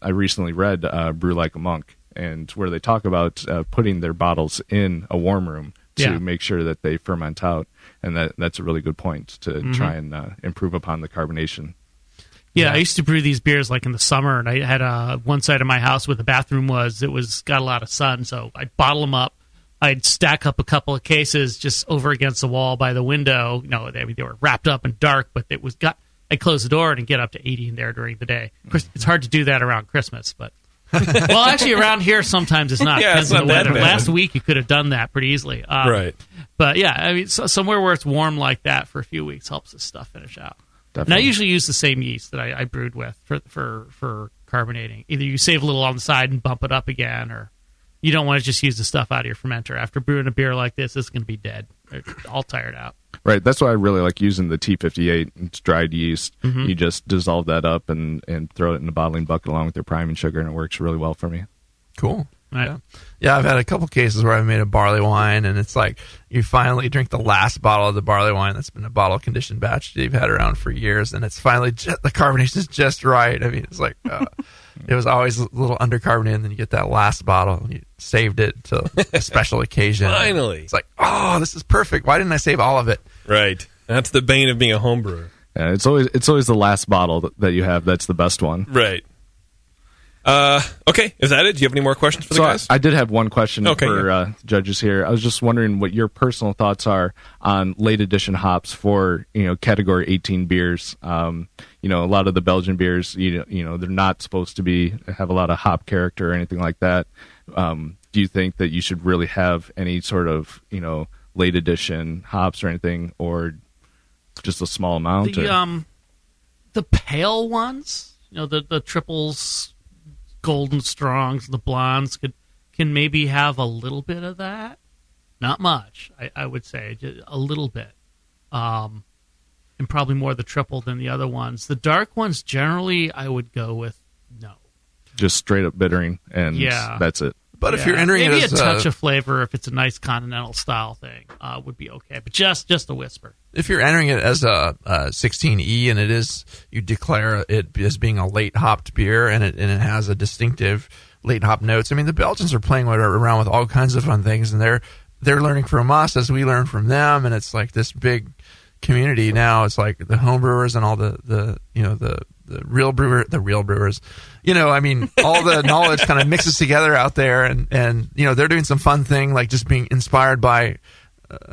recently read Brew Like a Monk, and where they talk about putting their bottles in a warm room to make sure that they ferment out. And that's a really good point to try and improve upon the carbonation. Yeah, I used to brew these beers like in the summer, and I had one side of my house where the bathroom was. It got a lot of sun, so I'd bottle them up. I'd stack up a couple of cases just over against the wall by the window. They were wrapped up and dark, but I'd close the door and get up to 80 in there during the day. Of course, it's hard to do that around Christmas, but well, actually, around here sometimes it's not. Depends on the weather. Last week you could have done that pretty easily. Right. But yeah, I mean, somewhere where it's warm like that for a few weeks helps this stuff finish out. Definitely. And I usually use the same yeast that I brewed with for carbonating. Either you save a little on the side and bump it up again, or you don't want to just use the stuff out of your fermenter. After brewing a beer like this, it's going to be dead. It's all tired out. Right. That's why I really like using the T58. It's dried yeast. Mm-hmm. You just dissolve that up and throw it in a bottling bucket along with your priming sugar, and it works really well for me. Cool. Right. Yeah, I've had a couple cases where I've made a barley wine, and it's like you finally drink the last bottle of the barley wine that's been a bottle conditioned batch that you've had around for years, and it's finally the carbonation is just right. I mean, it's like it was always a little undercarbonated, and then you get that last bottle, and you saved it to a special occasion. Finally, it's like, oh, this is perfect. Why didn't I save all of it? Right. That's the bane of being a homebrewer. Yeah, it's always the last bottle that you have that's the best one. Right. Okay, is that it? Do you have any more questions for the guys? I did have one question for judges here. I was just wondering what your personal thoughts are on late edition hops for category 18 beers. A lot of the Belgian beers, they're not supposed to have a lot of hop character or anything like that. Do you think that you should really have any sort of late edition hops or anything, or just a small amount? The pale ones, the triples, golden strongs, the blondes can maybe have a little bit of that. Not much, I would say, just a little bit, and probably more the triple than the other ones. The dark ones generally, I would go with no, just straight up bittering, and that's it. But if you're entering maybe it as a touch of flavor, if it's a nice continental style thing, would be okay. But just a whisper. If you're entering it as a 16E and you declare it as being a late hopped beer and it has a distinctive late hop notes. I mean, the Belgians are playing around with all kinds of fun things, and they're learning from us as we learn from them, and it's like this big community now. It's like the homebrewers and all the real brewers. All the knowledge kind of mixes together out there, and they're doing some fun thing like just being inspired by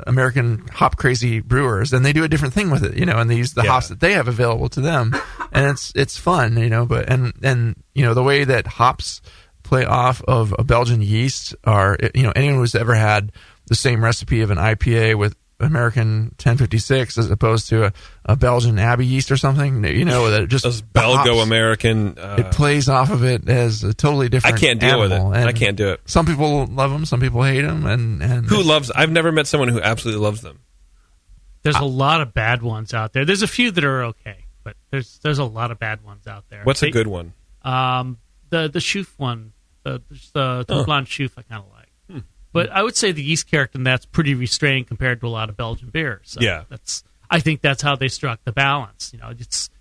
American hop crazy brewers, and they do a different thing with it, and they use the hops that they have available to them, and it's fun, but the way that hops play off of a Belgian yeast are, anyone who's ever had the same recipe of an IPA with American 1056 as opposed to a Belgian Abbey yeast or something, that just those Belgo-American. It plays off of it as a totally different. I can't deal with it. I can't do it. Some people love them, some people hate them, and who loves? I've never met someone who absolutely loves them. There's a lot of bad ones out there. There's a few that are okay, but there's a lot of bad ones out there. What's a good one? The Schoof one, the blonde Schoof, I kind of like. But I would say the yeast character in that's pretty restrained compared to a lot of Belgian beers. So I think that's how they struck the balance.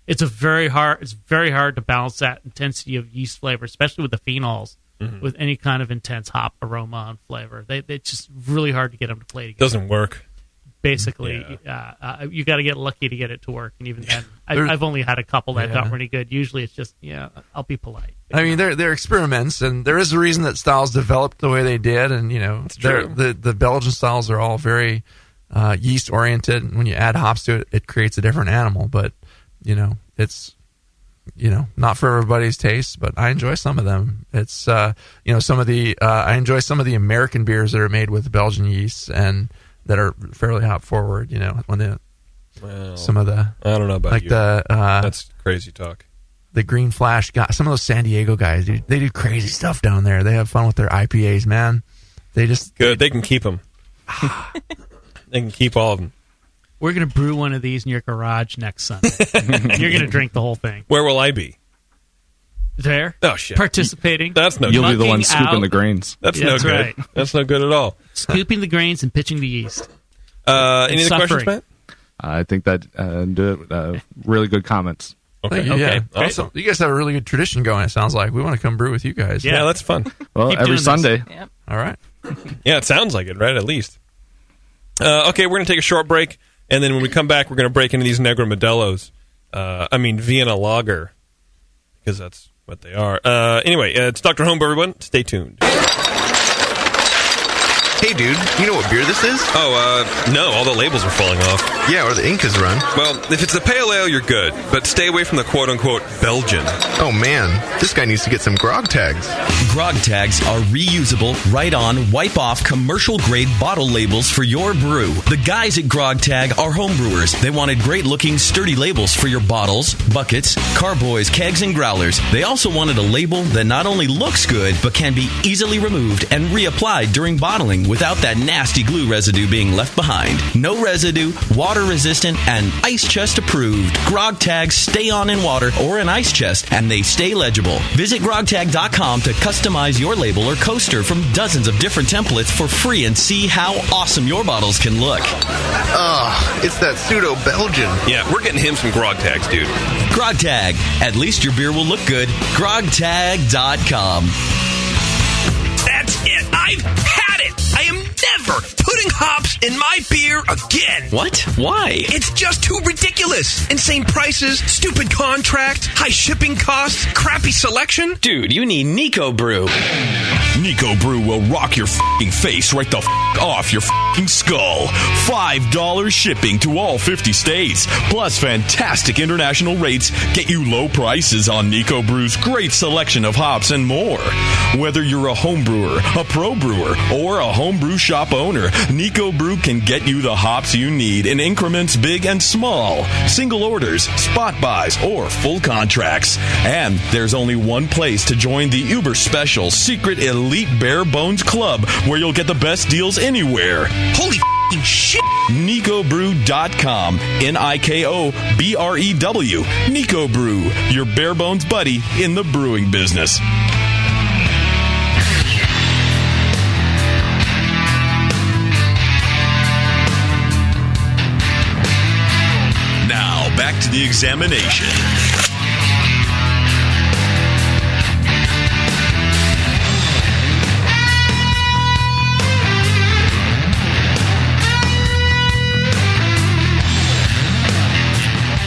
It's very hard to balance that intensity of yeast flavor, especially with the phenols, with any kind of intense hop aroma and flavor. It's just really hard to get them to play together. Doesn't work. Basically, you got to get lucky to get it to work, and even then, I've only had a couple that got really good. Usually, it's just I'll be polite. I mean, they're experiments, and there is a reason that styles developed the way they did, and the Belgian styles are all very yeast oriented. And when you add hops to it, it creates a different animal. But it's not for everybody's taste. But I enjoy some of them. It's some of the I enjoy some of the American beers that are made with Belgian yeast and that are fairly hop forward. Some of the I don't know about that's crazy talk. The Green Flash guys, some of those San Diego guys, they do crazy stuff down there. They have fun with their IPAs, man. They just good. They can keep them. They can keep all of them. We're gonna brew one of these in your garage next Sunday. You're gonna drink the whole thing. Where will I be? There. Oh shit. Participating. That's no. You'll be the one scooping the grains. That's no good. Right. That's no good at all. Scooping the grains and pitching the yeast. Any other questions, Matt? I think that really good comments. Okay. Awesome. You guys have a really good tradition going, it sounds like. We want to come brew with you guys. Yeah, that's fun. Well, every Sunday. Yep. All right. Yeah, it sounds like it, right? At least. Okay, we're going to take a short break, and then when we come back, we're going to break into these Negra Modelos. Vienna Lager, because that's what they are. Anyway, it's Dr. Homebrew, everyone. Stay tuned. Hey, dude, you know what beer this is? No, all the labels are falling off. Yeah, or the ink is run. Well, if it's the pale ale, you're good, but stay away from the quote-unquote Belgian. Oh, man, this guy needs to get some grog tags. Grog tags are reusable, write-on, wipe-off, commercial-grade bottle labels for your brew. The guys at Grog Tag are homebrewers. They wanted great-looking, sturdy labels for your bottles, buckets, carboys, kegs, and growlers. They also wanted a label that not only looks good, but can be easily removed and reapplied during bottling without that nasty glue residue being left behind. No residue, water-resistant, and ice chest approved. Grog tags stay on in water or an ice chest, and they stay legible. Visit grogtag.com to customize your label or coaster from dozens of different templates for free and see how awesome your bottles can look. It's that pseudo-Belgian. Yeah, we're getting him some grog tags, dude. Grog Tag. At least your beer will look good. grogtag.com. That's it. I've had it. I am never never putting hops in my beer again. What? Why? It's just too ridiculous. Insane prices, stupid contracts, high shipping costs, crappy selection. Dude, you need Nico Brew. Nico Brew will rock your f***ing face right the f*** off your f***ing skull. $5 shipping to all 50 states, plus fantastic international rates get you low prices on Nico Brew's great selection of hops and more. Whether you're a home brewer, a pro brewer, or a homebrew shop owner, Nico Brew can get you the hops you need in increments big and small, single orders, spot buys, or full contracts. And there's only one place to join the uber special secret elite bare bones club where you'll get the best deals anywhere. Holy f***ing shit! NicoBrew.com. NIKOBREW. Nico Brew, your bare bones buddy in the brewing business. Now, back to the examination.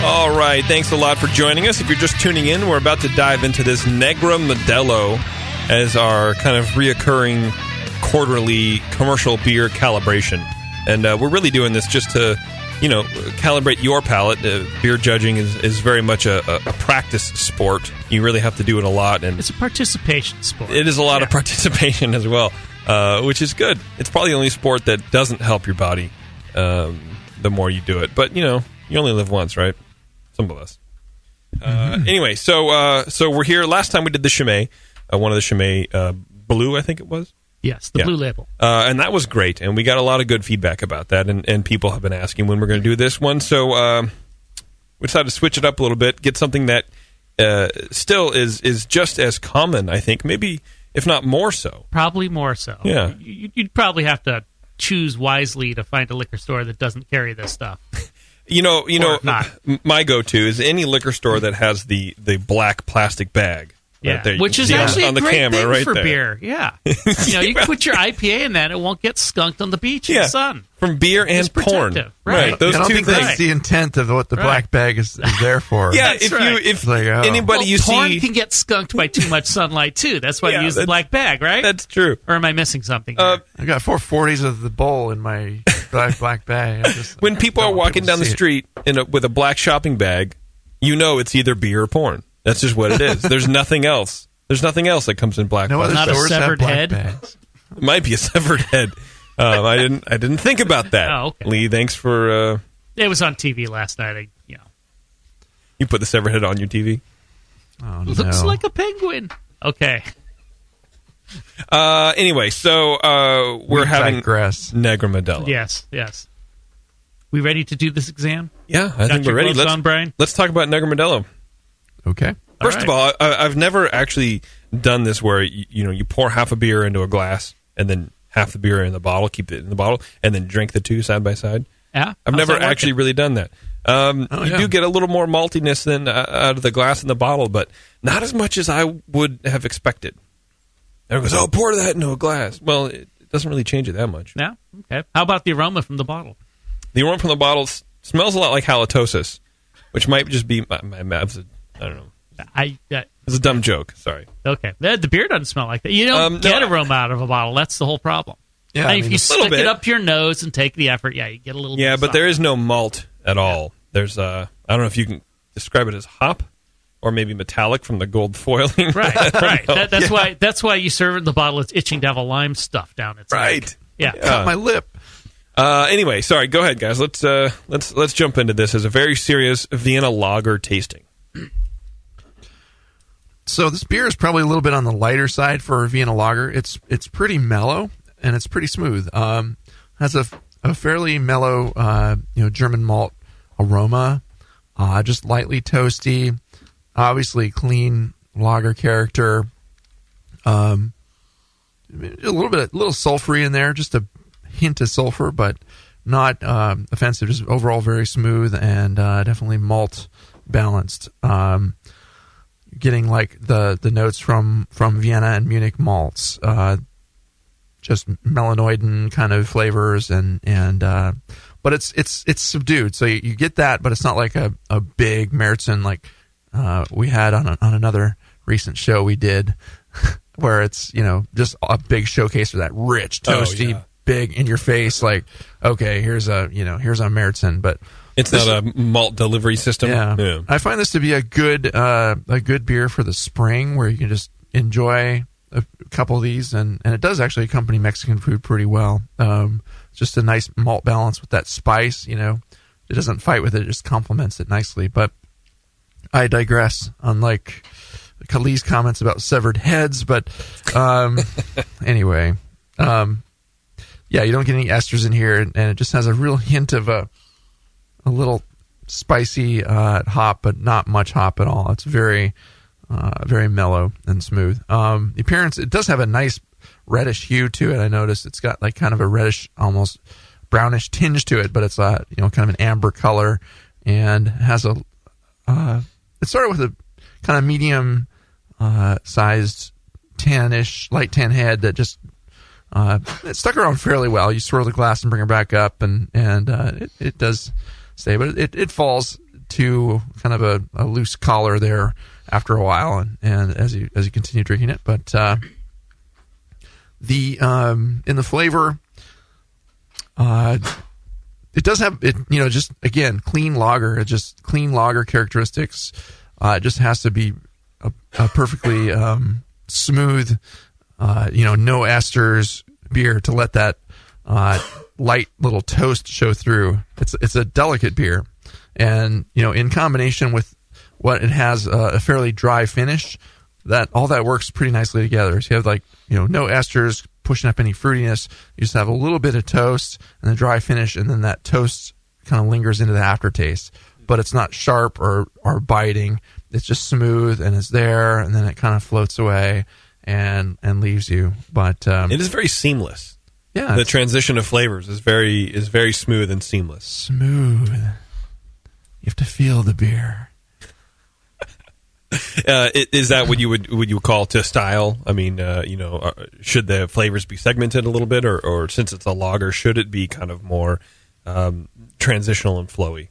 All right, thanks a lot for joining us. If you're just tuning in, we're about to dive into this Negra Modelo as our kind of reoccurring quarterly commercial beer calibration. And we're really doing this just to, calibrate your palate. Beer judging is very much a practice sport. You really have to do it a lot. And it's a participation sport. It is a lot of participation as well, which is good. It's probably the only sport that doesn't help your body the more you do it. But, you only live once, right? Some of us. Anyway, so we're here. Last time we did the Chimay, one of the Chimay Blue, I think it was. Yes, the Blue Label. And that was great, and we got a lot of good feedback about that, and people have been asking when we're going to do this one. So we decided to switch it up a little bit, get something that still is just as common, I think, maybe if not more so. Probably more so. Yeah. You'd probably have to choose wisely to find a liquor store that doesn't carry this stuff. My go-to is any liquor store that has the black plastic bag. Yeah, right there. Which is actually on the a great camera thing right for there. beer. Yeah, you can put your IPA in that; it won't get skunked on the beach in the sun. From beer and porn, right? Those I don't two think things. that's the intent of what the black bag is there for. Yeah, That's if like, anybody you porn see can get skunked by too much sunlight too. That's why you use the black bag, right? That's true. Or am I missing something? I got 440s of the bowl in my black bag. When people are walking down the street with a black shopping bag, it's either beer or porn. That's just what it is. There's nothing else. There's nothing else that comes in black. No other Not a stores have severed black head. bags. It might be a severed head. I didn't think about that. Oh, okay. Lee, thanks for. It was on TV last night. You put the severed head on your TV. Oh, Looks no. like a penguin. Okay. Anyway, so we're having digress. Negra Modelo. Yes. We ready to do this exam? Yeah, I think your we're ready. gloves on, Brian? Let's talk about Negra Modelo. Okay. First of all, I've never actually done this where you pour half a beer into a glass and then half the beer in the bottle, keep it in the bottle, and then drink the two side by side. Yeah, I've never actually really done that. You do get a little more maltiness than out of the glass and the bottle, but not as much as I would have expected. Everyone goes, pour that into a glass. Well, it doesn't really change it that much. Yeah. Okay. How about the aroma from the bottle? The aroma from the bottle smells a lot like halitosis, which might just be my mouth. I don't know. It's a dumb joke. Sorry. Okay. The beer doesn't smell like that. You don't get aroma out of a bottle. That's the whole problem. Yeah, if you stick it up your nose and take the effort, you get a little bit. Yeah, but there is no malt at all. There's I don't know if you can describe it as hop or maybe metallic from the gold foiling. Right. That's why you serve it in the bottle. It's itching to have a lime stuff down its neck. Yeah. Cut my lip. Anyway, sorry. Go ahead, guys. Let's jump into this as a very serious Vienna Lager tasting. So this beer is probably a little bit on the lighter side for Vienna Lager. It's pretty mellow and it's pretty smooth. Has a fairly mellow German malt aroma, just lightly toasty. Obviously clean lager character. A little sulfury in there, just a hint of sulfur, but not offensive. Just overall very smooth and definitely malt balanced. Getting like the notes from Vienna and Munich malts. just melanoidin kind of flavors, but it's subdued. So you get that, but it's not like a big Märzen like we had on another recent show we did, where it's just a big showcase for that rich, toasty, big in your face. Like, okay, here's a Märzen, but it's not a malt delivery system. Yeah. I find this to be a good beer for the spring, where you can just enjoy a couple of these, and it does actually accompany Mexican food pretty well. Just a nice malt balance with that spice. It doesn't fight with it; it just complements it nicely. But I digress. Unlike Khalil's comments about severed heads, but anyway, you don't get any esters in here, and it just has a real hint of a little spicy hop, but not much hop at all. It's very mellow and smooth. The appearance, it does have a nice reddish hue to it. I noticed it's got like kind of a reddish, almost brownish tinge to it, but it's kind of an amber color, and has it started with a kind of medium sized tannish, light tan head that just it stuck around fairly well. You swirl the glass and bring it back up, and it does stay, but it falls to kind of a loose collar there after a while, and as you continue drinking it. But in the flavor, it does have it. Just again, clean lager. It just clean lager characteristics. It just has to be a perfectly smooth, no esters beer to let that light little toast show through. It's a delicate beer, and in combination with what it has, a fairly dry finish, that all that works pretty nicely together. So you have no esters pushing up any fruitiness. You just have a little bit of toast and the dry finish, and then that toast kind of lingers into the aftertaste. But it's not sharp or biting. It's just smooth, and it's there, and then it kind of floats away and leaves you. But it is very seamless. Yeah, the transition of flavors is very smooth and seamless. Smooth. You have to feel the beer. Is that what you would call to style? I mean, should the flavors be segmented a little bit, or since it's a lager, should it be kind of more transitional and flowy?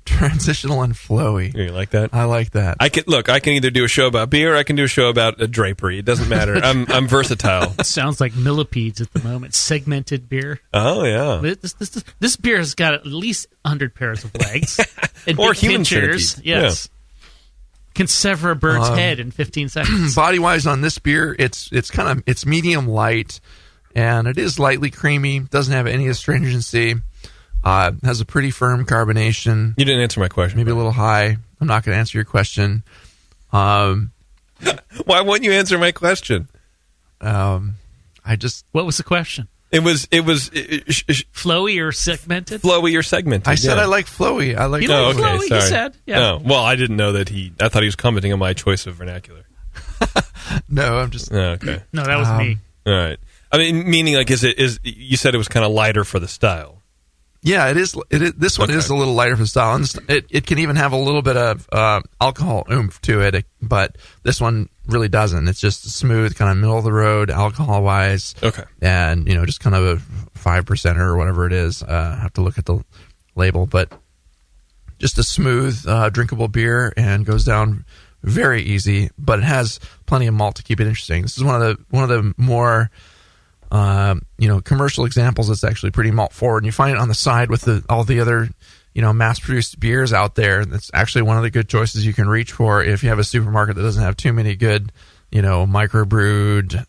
Transitional and flowy. You like that? I like that. I can either do a show about beer, or I can do a show about a drapery. It doesn't matter. I'm versatile. It sounds like millipedes at the moment. Segmented beer. Oh yeah. This beer has got at least 100 pairs of legs and or big human pinchers. centipedes. Yes. Yeah. Can sever a bird's head in 15 seconds. Body wise on this beer, it's medium light, and it is lightly creamy. Doesn't have any astringency. Has a pretty firm carbonation. You didn't answer my question. Maybe a little high. I'm not going to answer your question. Why wouldn't you answer my question? What was the question? It was flowy or segmented. Flowy or segmented. I said I like flowy. I like. Flowy. Sorry. He said. Yeah. Oh, well, I didn't know that I thought he was commenting on my choice of vernacular. No, I'm just. Okay. No, that was me. All right. I mean, meaning like, is you said it was kind of lighter for the style. Yeah, it is. This one is a little lighter for style. And it can even have a little bit of alcohol oomph to it, but this one really doesn't. It's just smooth, kind of middle of the road, alcohol wise. Okay. And just kind of a 5% or whatever it is. I have to look at the label, but just a smooth, drinkable beer, and goes down very easy. But it has plenty of malt to keep it interesting. This is one of the more commercial examples that's actually pretty malt forward, and you find it on the side with all the other, mass-produced beers out there. That's actually one of the good choices you can reach for if you have a supermarket that doesn't have too many good, microbrewed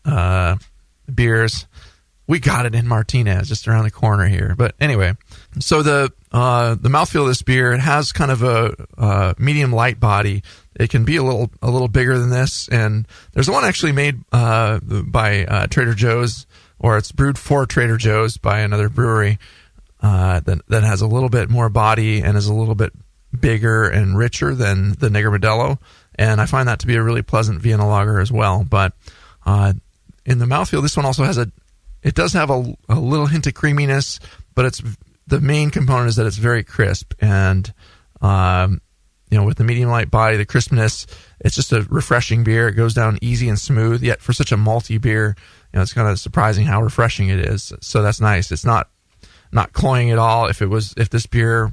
beers. We got it in Martinez, just around the corner here. But anyway, so the mouthfeel of this beer, it has kind of a medium light body. It can be a little bigger than this, and there's one actually made by Trader Joe's, or it's brewed for Trader Joe's by another brewery that has a little bit more body and is a little bit bigger and richer than the Negra Modelo. And I find that to be a really pleasant Vienna lager as well. But in the mouthfeel, this one also has it does have a little hint of creaminess, but the main component is that it's very crisp. And, with the medium light body, the crispness, it's just a refreshing beer. It goes down easy and smooth, yet for such a malty beer, it's kind of surprising how refreshing it is. So that's nice. It's not cloying at all. If this beer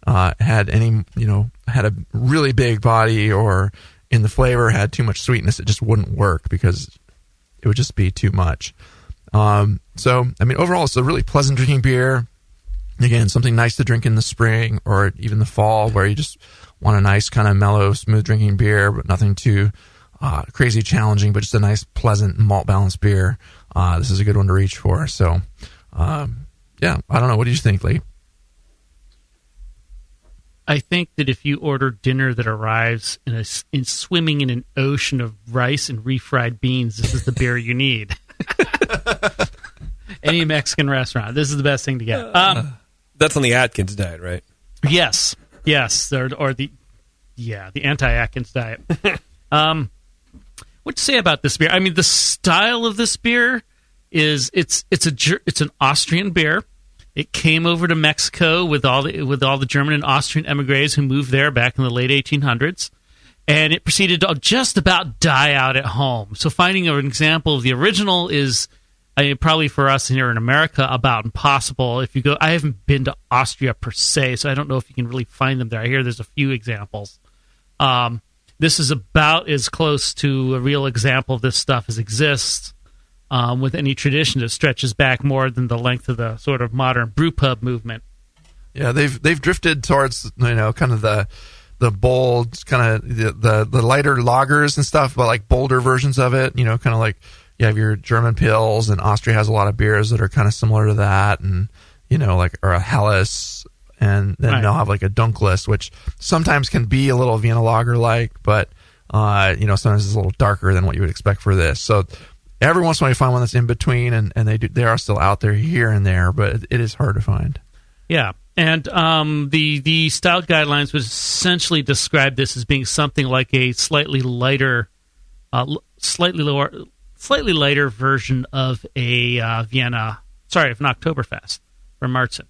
had a really big body or in the flavor had too much sweetness, it just wouldn't work because it would just be too much. So, I mean, overall, it's a really pleasant drinking beer. Again, something nice to drink in the spring or even the fall where you just want a nice kind of mellow, smooth drinking beer, but nothing too crazy challenging, but just a nice, pleasant, malt-balanced beer. This is a good one to reach for. So, yeah, I don't know. What do you think, Lee? I think that if you order dinner that arrives in swimming in an ocean of rice and refried beans, this is the beer you need. Any Mexican restaurant, this is the best thing to get. That's on the Atkins diet, right? Yes, or the anti-Atkins diet. What to say about this beer? I mean, the style of this beer is it's an Austrian beer. It came over to Mexico with all the German and Austrian emigres who moved there back in the late 1800s, and it proceeded to just about die out at home. So finding an example of the original is probably for us here in America about impossible. If you go, I haven't been to Austria per se, so I don't know if you can really find them there. I hear there's a few examples. This is about as close to a real example of this stuff as exists. With any tradition that stretches back more than the length of the sort of modern brewpub movement. Yeah, they've drifted towards kind of the bold, kind of the lighter lagers and stuff, but like bolder versions of it. Kind of like you have your German Pils, and Austria has a lot of beers that are kind of similar to that, and or a Helles, and then they'll have like a Dunkless, which sometimes can be a little Vienna Lager like, but sometimes it's a little darker than what you would expect for this. So every once in a while you find one that's in between, and they are still out there here and there, but it is hard to find. Yeah, and the style guidelines would essentially describe this as being something like a slightly lighter version of a of an Oktoberfest or Märzen.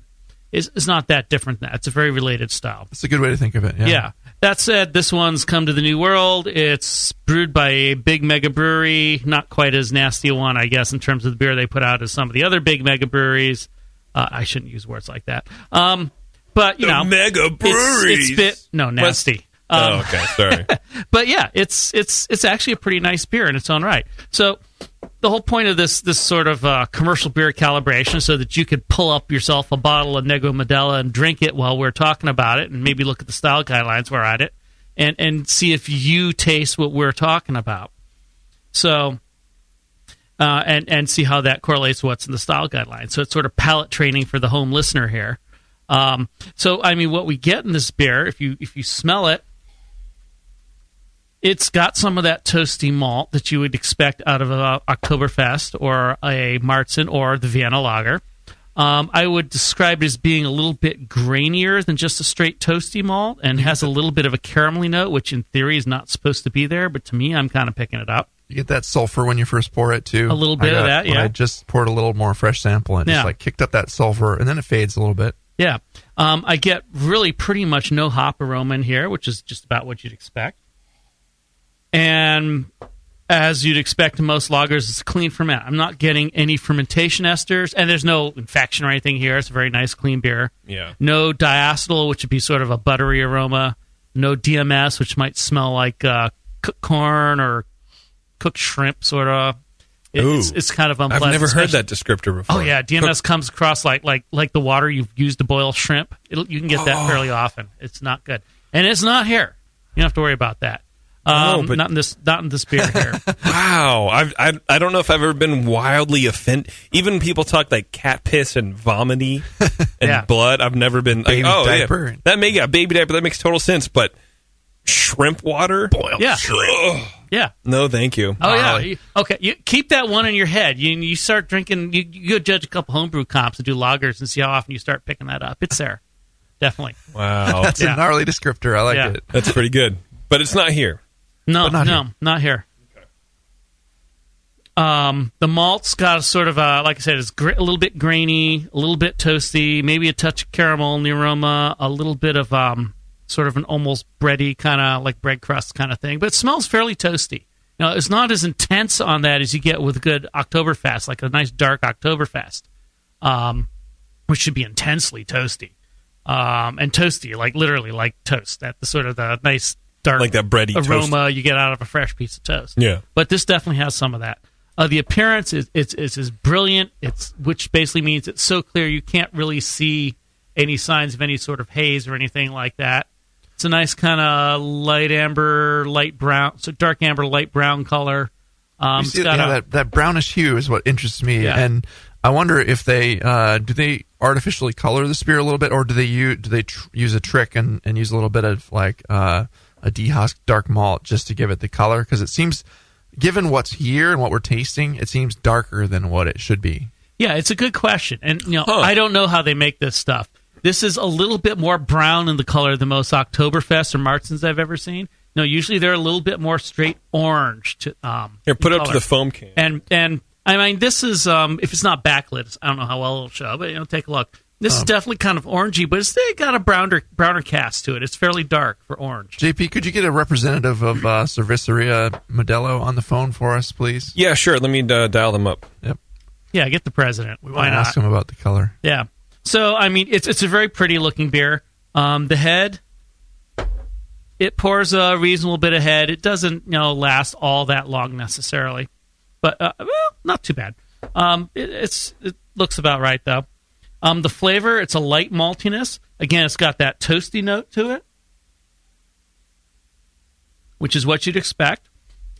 It's not that different than that. It's a very related style. It's a good way to think of it. Yeah. That said, this one's come to the New World. It's brewed by a big mega brewery, not quite as nasty a one, I guess, in terms of the beer they put out as some of the other big mega breweries. I shouldn't use words like that. But mega breweries. Nasty. Okay, sorry. But yeah, it's actually a pretty nice beer in its own right. So the whole point of this sort of commercial beer calibration, so that you could pull up yourself a bottle of Negra Modelo and drink it while we're talking about it, and maybe look at the style guidelines we're at it, and see if you taste what we're talking about. So, and see how that correlates with what's in the style guidelines. So it's sort of palate training for the home listener here. So I mean, what we get in this beer, if you smell it, it's got some of that toasty malt that you would expect out of an Oktoberfest or a Märzen or the Vienna Lager. I would describe it as being a little bit grainier than just a straight toasty malt, and has a little bit of a caramelly note, which in theory is not supposed to be there, but to me, I'm kind of picking it up. You get that sulfur when you first pour it, too. A little bit of that, yeah. I just poured a little more fresh sample and just kicked up that sulfur, and then it fades a little bit. Yeah. I get really pretty much no hop aroma in here, which is just about what you'd expect. And as you'd expect in most lagers, it's a clean ferment. I'm not getting any fermentation esters, and there's no infection or anything here. It's a very nice, clean beer. Yeah. No diacetyl, which would be sort of a buttery aroma. No DMS, which might smell like cooked corn or cooked shrimp, sort of. It's kind of unpleasant. I've never heard that descriptor before. Oh, yeah. DMS comes across like the water you've used to boil shrimp. You can get that fairly often. It's not good. And it's not here. You don't have to worry about that. But not in this beer here. Wow, I don't know if I've ever been wildly offended. Even people talk like cat piss and vomity and blood. I've never been like, diaper. Yeah, that baby diaper. That makes total sense. But shrimp water, boiled shrimp. Yeah. No, thank you. Oh yeah. Okay, you keep that one in your head. You start drinking. You go judge a couple homebrew comps and do lagers and see how often you start picking that up. It's there, definitely. Wow, that's a gnarly descriptor. I like it. That's pretty good. But it's not here. No, not here. The malt's got a sort of like I said, it's a little bit grainy, a little bit toasty, maybe a touch of caramel in the aroma, a little bit of sort of an almost bready kind of like bread crust kind of thing, but it smells fairly toasty. Now, it's not as intense on that as you get with a good Oktoberfest, like a nice dark Oktoberfest, which should be intensely toasty. And toasty, like literally like toast. That's the sort of the nice dark like that bready aroma toast. you get out of a fresh piece of toast. Yeah. But this definitely has some of that. The appearance is brilliant, which basically means it's so clear you can't really see any signs of any sort of haze or anything like that. It's a nice kind of light amber, light brown, so dark amber, light brown color. That brownish hue is what interests me, Yeah. and I wonder if they do they artificially color the spear a little bit, or do they use a trick and use a little bit of like a dehusked dark malt just to give it the color? Because it seems, given what's here and what we're tasting, it seems darker than what it should be. Yeah, it's a good question, and I don't know how they make this stuff. This is a little bit more brown in the color than most Oktoberfest or Martins I've ever seen. No, usually they're a little bit more straight orange. Here, put it up to the foam can. And I mean, this is if it's not backlit, I don't know how well it'll show, but take a look. This is definitely kind of orangey, but it's got a browner cast to it. It's fairly dark for orange. JP, could you get a representative of Cerveceria Modelo on the phone for us, please? Yeah, sure. Let me dial them up. Yep. Yeah, get the president. Why not? Ask him about the color. Yeah. So, I mean, it's a very pretty looking beer. The head, it pours a reasonable bit of head. It doesn't, last all that long necessarily, but not too bad. It looks about right though. The flavor, it's a light maltiness. Again, it's got that toasty note to it, which is what you'd expect.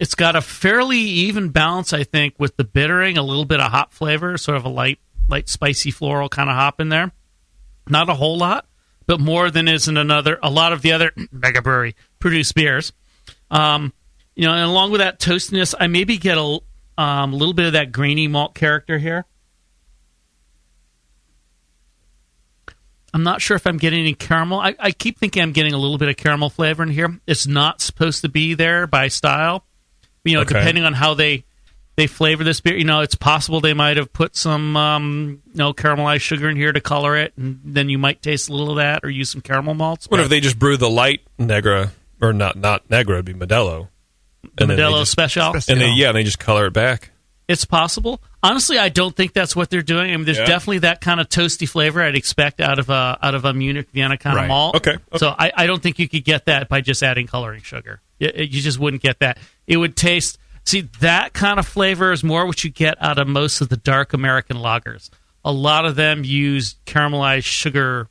It's got a fairly even balance, I think, with the bittering, a little bit of hop flavor, sort of a light spicy floral kind of hop in there. Not a whole lot, but more than is in a lot of the other mega brewery produced beers. And along with that toastiness, I maybe get a little bit of that grainy malt character here. I'm not sure if I'm getting any caramel. I keep thinking I'm getting a little bit of caramel flavor in here. It's not supposed to be there by style. Okay. Depending on how they flavor this beer, it's possible they might have put some caramelized sugar in here to color it, and then you might taste a little of that, or use some caramel malts. What if they just brew the light Negra, or not Negra, it'd be Modelo. And Modelo Special? And they just color it back. It's possible. Honestly, I don't think that's what they're doing. I mean, there's definitely that kind of toasty flavor I'd expect out of a Munich Vienna kind of malt. Okay. So I don't think you could get that by just adding coloring sugar. You just wouldn't get that. It would taste. See, that kind of flavor is more what you get out of most of the dark American lagers. A lot of them use caramelized sugar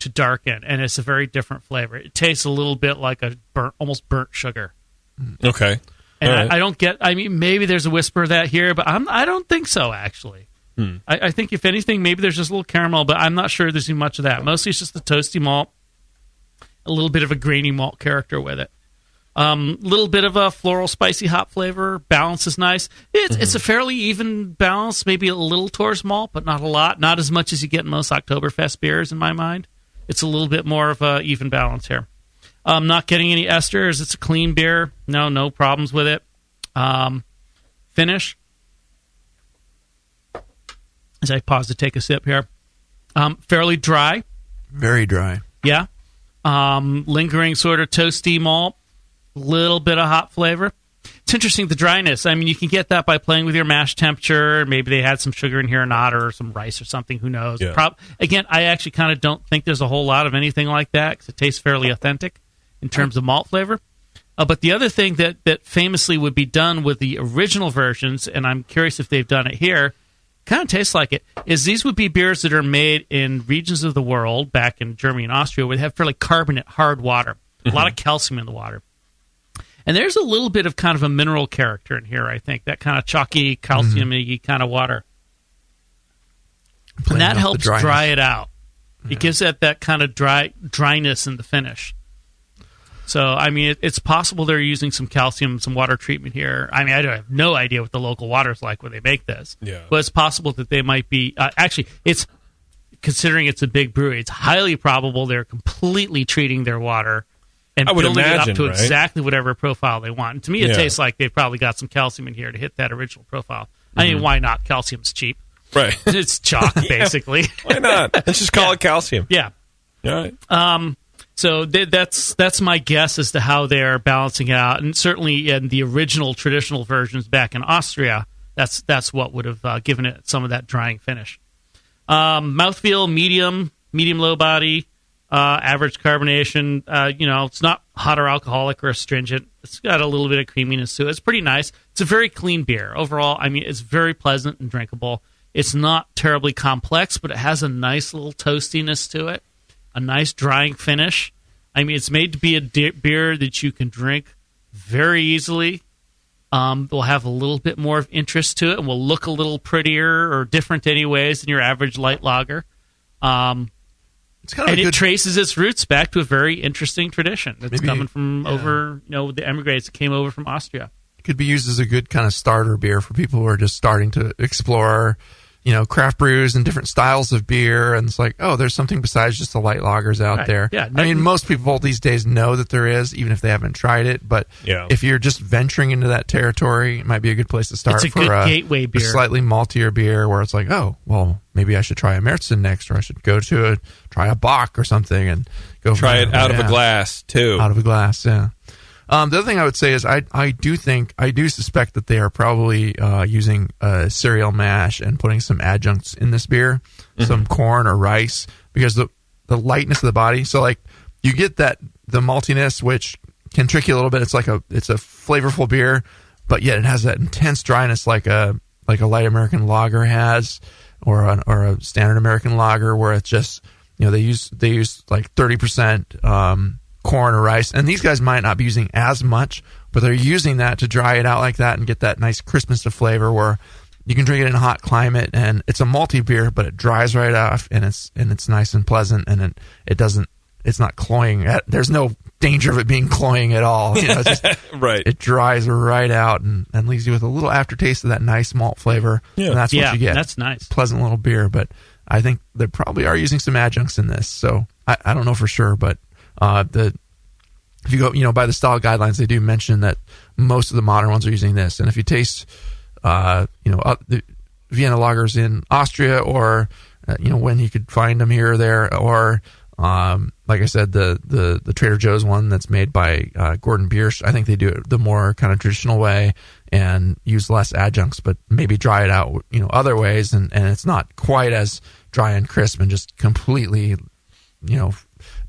to darken, and it's a very different flavor. It tastes a little bit like almost burnt sugar. Okay. And right. I don't get. I mean, maybe there's a whisper of that here, but I don't think so. Actually, I think if anything, maybe there's just a little caramel, but I'm not sure there's much of that. Mostly, it's just the toasty malt, a little bit of a grainy malt character with it. Little bit of a floral, spicy hop flavor. Balance is nice. It's a fairly even balance, maybe a little towards malt, but not a lot. Not as much as you get in most Oktoberfest beers, in my mind. It's a little bit more of a even balance here. Not getting any esters. It's a clean beer. No problems with it. Finish. As I pause to take a sip here. Fairly dry. Very dry. Yeah. Lingering sort of toasty malt. Little bit of hop flavor. It's interesting, the dryness. I mean, you can get that by playing with your mash temperature. Maybe they had some sugar in here or not, or some rice or something. Who knows? Yeah. Again, I actually kind of don't think there's a whole lot of anything like that because it tastes fairly authentic in terms of malt flavor. But the other thing that famously would be done with the original versions, and I'm curious if they've done it here, kind of tastes like it, is these would be beers that are made in regions of the world, back in Germany and Austria, where they have fairly carbonate, hard water. A lot of calcium in the water. And there's a little bit of kind of a mineral character in here, I think. That kind of chalky, calcium-y kind of water. And that helps dry it out. It gives it that kind of dryness in the finish. So, I mean, it's possible they're using some calcium, some water treatment here. I mean, I have no idea what the local water's like when they make this. Yeah. But it's possible that they might be... actually, it's considering it's a big brewery, it's highly probable they're completely treating their water and building it up to exactly whatever profile they want. And to me, it tastes like they've probably got some calcium in here to hit that original profile. I mean, why not? Calcium's cheap. Right. It's chalk, basically. Why not? Let's just call it calcium. Yeah. All right. So that's my guess as to how they're balancing it out. And certainly in the original traditional versions back in Austria, that's what would have given it some of that drying finish. Mouthfeel, medium low body, average carbonation. It's not hot or alcoholic or astringent. It's got a little bit of creaminess to it. It's pretty nice. It's a very clean beer. Overall, I mean, it's very pleasant and drinkable. It's not terribly complex, but it has a nice little toastiness to it, a nice drying finish. I mean, it's made to be a beer that you can drink very easily. Will have a little bit more of interest to it and will look a little prettier or different anyways than your average light lager. It traces its roots back to a very interesting tradition that's coming from over, the emigres that came over from Austria. It could be used as a good kind of starter beer for people who are just starting to explore, craft brews and different styles of beer. And it's like, oh, there's something besides just the light lagers out there. Yeah. I mean, most people these days know that there is, even if they haven't tried it. But if you're just venturing into that territory, it might be a good place to start. It's a good gateway beer. A slightly maltier beer where it's like, oh, well, maybe I should try a Märzen next, or I should go to try a Bock or something and go try it out of a glass too. Out of a glass, yeah. The other thing I would say is I do suspect that they are probably using cereal mash and putting some adjuncts in this beer, some corn or rice, because the lightness of the body. So like you get the maltiness, which can trick you a little bit. It's a flavorful beer, but yet it has that intense dryness like a light American lager has, or a standard American lager, where it's just they use like 30%. Corn or rice, and these guys might not be using as much, but they're using that to dry it out like that and get that nice crispness of flavor where you can drink it in a hot climate, and it's a malty beer, but it dries right off, and it's nice and pleasant, and it's not cloying. There's no danger of it being cloying at all. Right. It dries right out and leaves you with a little aftertaste of that nice malt flavor. Yeah. And that's what you get. That's nice. Pleasant little beer, but I think they probably are using some adjuncts in this, so I don't know for sure, but if you go, by the style guidelines, they do mention that most of the modern ones are using this. And if you taste, the Vienna lagers in Austria, or when you could find them here or there, or like I said, the Trader Joe's one that's made by Gordon Biersch, I think they do it the more kind of traditional way and use less adjuncts, but maybe dry it out, other ways, and it's not quite as dry and crisp and just completely,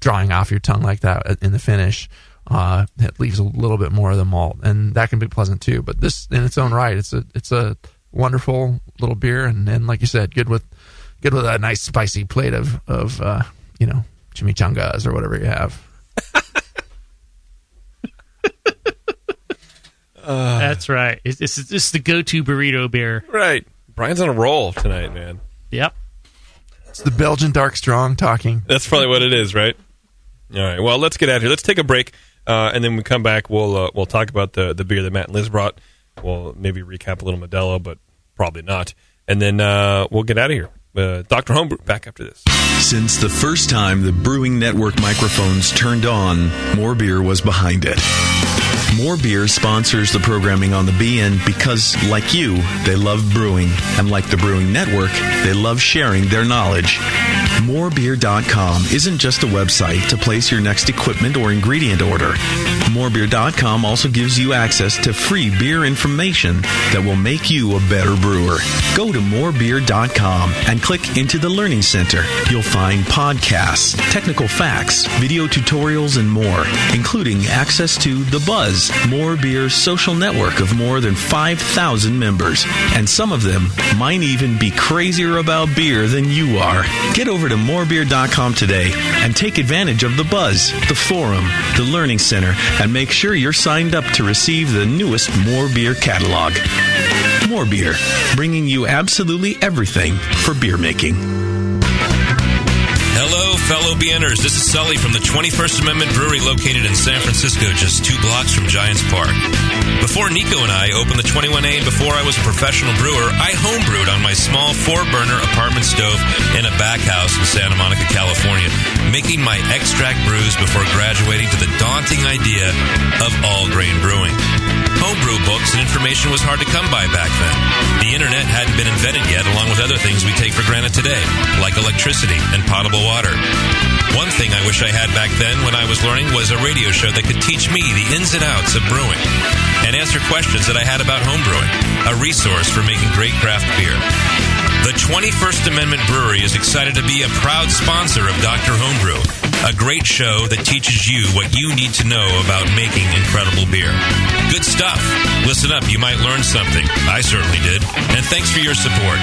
drawing off your tongue like that in the finish. It leaves a little bit more of the malt, and that can be pleasant too. But this, in its own right, it's a wonderful little beer, and like you said, good with a nice spicy plate of chimichangas or whatever you have. That's right. This is the go-to burrito beer. Right. Brian's on a roll tonight, man. Yep. It's the Belgian Dark Strong talking. That's probably what it is, right? All right. Well, let's get out of here. Let's take a break, and then when we come back, we'll talk about the beer that Matt and Liz brought. We'll maybe recap a little Modelo, but probably not. And then we'll get out of here. Dr. Homebrew, back after this. Since the first time the Brewing Network microphones turned on, More Beer was behind it. More Beer sponsors the programming on the BN because, like you, they love brewing. And like the Brewing Network, they love sharing their knowledge. Morebeer.com isn't just a website to place your next equipment or ingredient order. Morebeer.com also gives you access to free beer information that will make you a better brewer. Go to morebeer.com and click into the Learning Center. You'll find podcasts, technical facts, video tutorials, and more, including access to The Buzz, More Beer's social network of more than 5,000 members. And some of them might even be crazier about beer than you are. Get over to morebeer.com today and take advantage of The Buzz, the forum, the Learning Center, and make sure you're signed up to receive the newest More Beer catalog. More Beer, bringing you absolutely everything for beer making. Hello, fellow BNers. This is Sully from the 21st Amendment Brewery located in San Francisco, just 2 blocks from Giants Park. Before Nico and I opened the 21A and before I was a professional brewer, I homebrewed on my small 4-burner apartment stove in a back house in Santa Monica, California, making my extract brews before graduating to the daunting idea of all-grain brewing. Homebrew books and information was hard to come by back then. The internet hadn't been invented yet, along with other things we take for granted today, like electricity and potable water. One thing I wish I had back then when I was learning was a radio show that could teach me the ins and outs of brewing and answer questions that I had about homebrewing, a resource for making great craft beer. The 21st Amendment Brewery is excited to be a proud sponsor of Dr. Homebrew, a great show that teaches you what you need to know about making incredible beer. Good stuff. Listen up, you might learn something. I certainly did. And thanks for your support.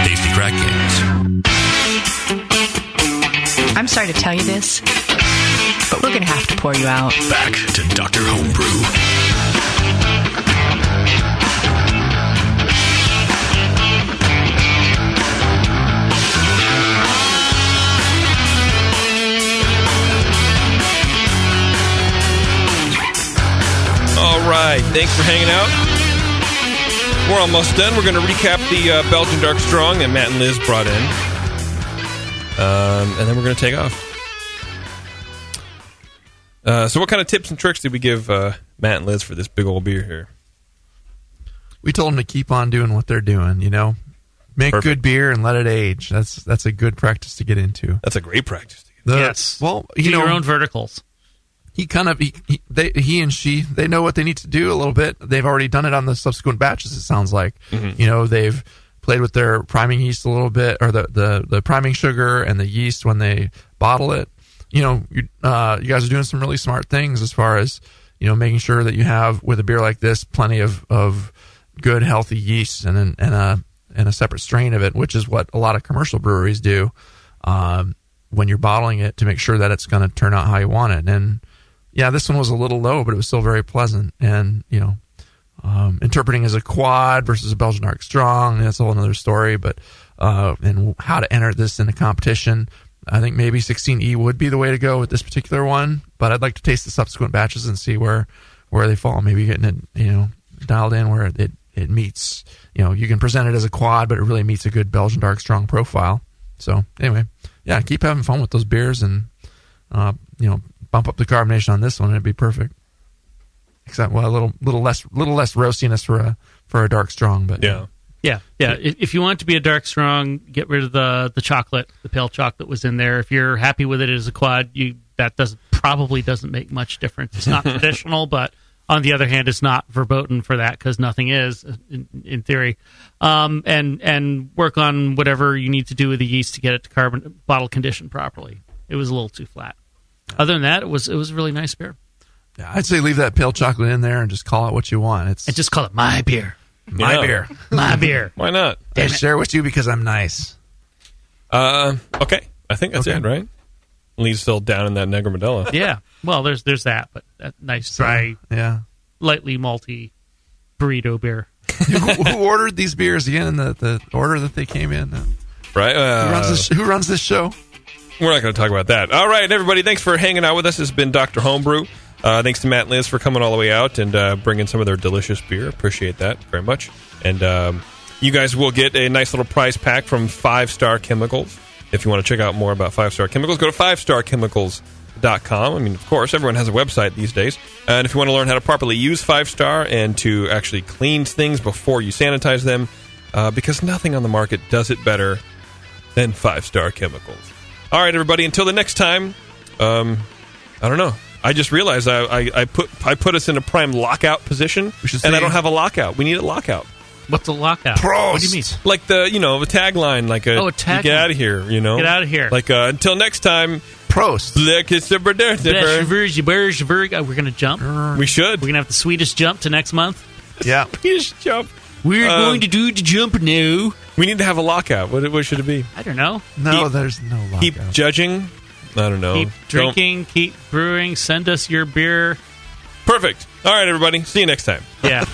Tasty Crack Games. I'm sorry to tell you this, but we're going to have to pour you out. Back to Dr. Homebrew. All right, thanks for hanging out. We're almost done. We're going to recap the Belgian Dark Strong that Matt and Liz brought in. And then we're going to take off. So what kind of tips and tricks did we give Matt and Liz for this big old beer here? We told them to keep on doing what they're doing, Make Perfect. good beer and let it age. That's a good practice to get into. That's a great practice to get into. Yes. Well, Do your own verticals. He and she, they know what they need to do a little bit. They've already done it on the subsequent batches, it sounds like. Mm-hmm. They've played with their priming yeast a little bit, or the priming sugar and the yeast when they bottle it. You guys are doing some really smart things as far as, making sure that you have, with a beer like this, plenty of good, healthy yeast and a separate strain of it, which is what a lot of commercial breweries do when you're bottling it, to make sure that it's going to turn out how you want it. And yeah, this one was a little low, but it was still very pleasant. And, interpreting as a quad versus a Belgian Dark Strong, that's a whole other story. But and how to enter this in a competition, I think maybe 16E would be the way to go with this particular one. But I'd like to taste the subsequent batches and see where they fall. Maybe getting it, dialed in where it meets. You can present it as a quad, but it really meets a good Belgian Dark Strong profile. So anyway, yeah, keep having fun with those beers and bump up the carbonation on this one, and it'd be perfect. Except, well, a little less roastiness for a Dark Strong, but yeah. If you want it to be a Dark Strong, get rid of the chocolate, the pale chocolate was in there. If you're happy with it as a quad, that probably doesn't make much difference. It's not traditional, but on the other hand, it's not verboten for that, because nothing is in theory. And work on whatever you need to do with the yeast to get it to bottle condition properly. It was a little too flat. Other than that, it was a really nice beer. Yeah, I'd say leave that pale chocolate in there and just call it what you want. And just call it my beer. My beer. My beer. Why not? I share with you because I'm nice. Okay. I think that's it, right? Lee's still down in that Negra Modelo. Yeah. Well, there's that, but that nice, dry, lightly malty burrito beer. Who ordered these beers again in the order that they came in? Right. Who runs this show? We're not going to talk about that. All right, everybody. Thanks for hanging out with us. This has been Dr. Homebrew. Thanks to Matt and Liz for coming all the way out and bringing some of their delicious beer. Appreciate that very much. And you guys will get a nice little prize pack from 5 Star Chemicals. If you want to check out more about 5 Star Chemicals, go to 5starchemicals.com. I mean, of course, everyone has a website these days. And if you want to learn how to properly use 5 Star and to actually clean things before you sanitize them, because nothing on the market does it better than 5 Star Chemicals. All right, everybody. Until the next time, I don't know. I just realized I put us in a prime lockout position, and I don't have a lockout. We need a lockout. What's a lockout? Prost. What do you mean? Like the tagline, like a tagline. Get out of here, Get out of here. Like until next time. Prost. We're going to jump. We should. We're going to have the Swedish jump to next month. Yeah. Swedish jump. We're going to do the jump now. We need to have a lockout. What should it be? I don't know. No, there's no lockout. Keep judging. I don't know. Keep drinking. Keep brewing. Send us your beer. Perfect. All right, everybody. See you next time. Yeah.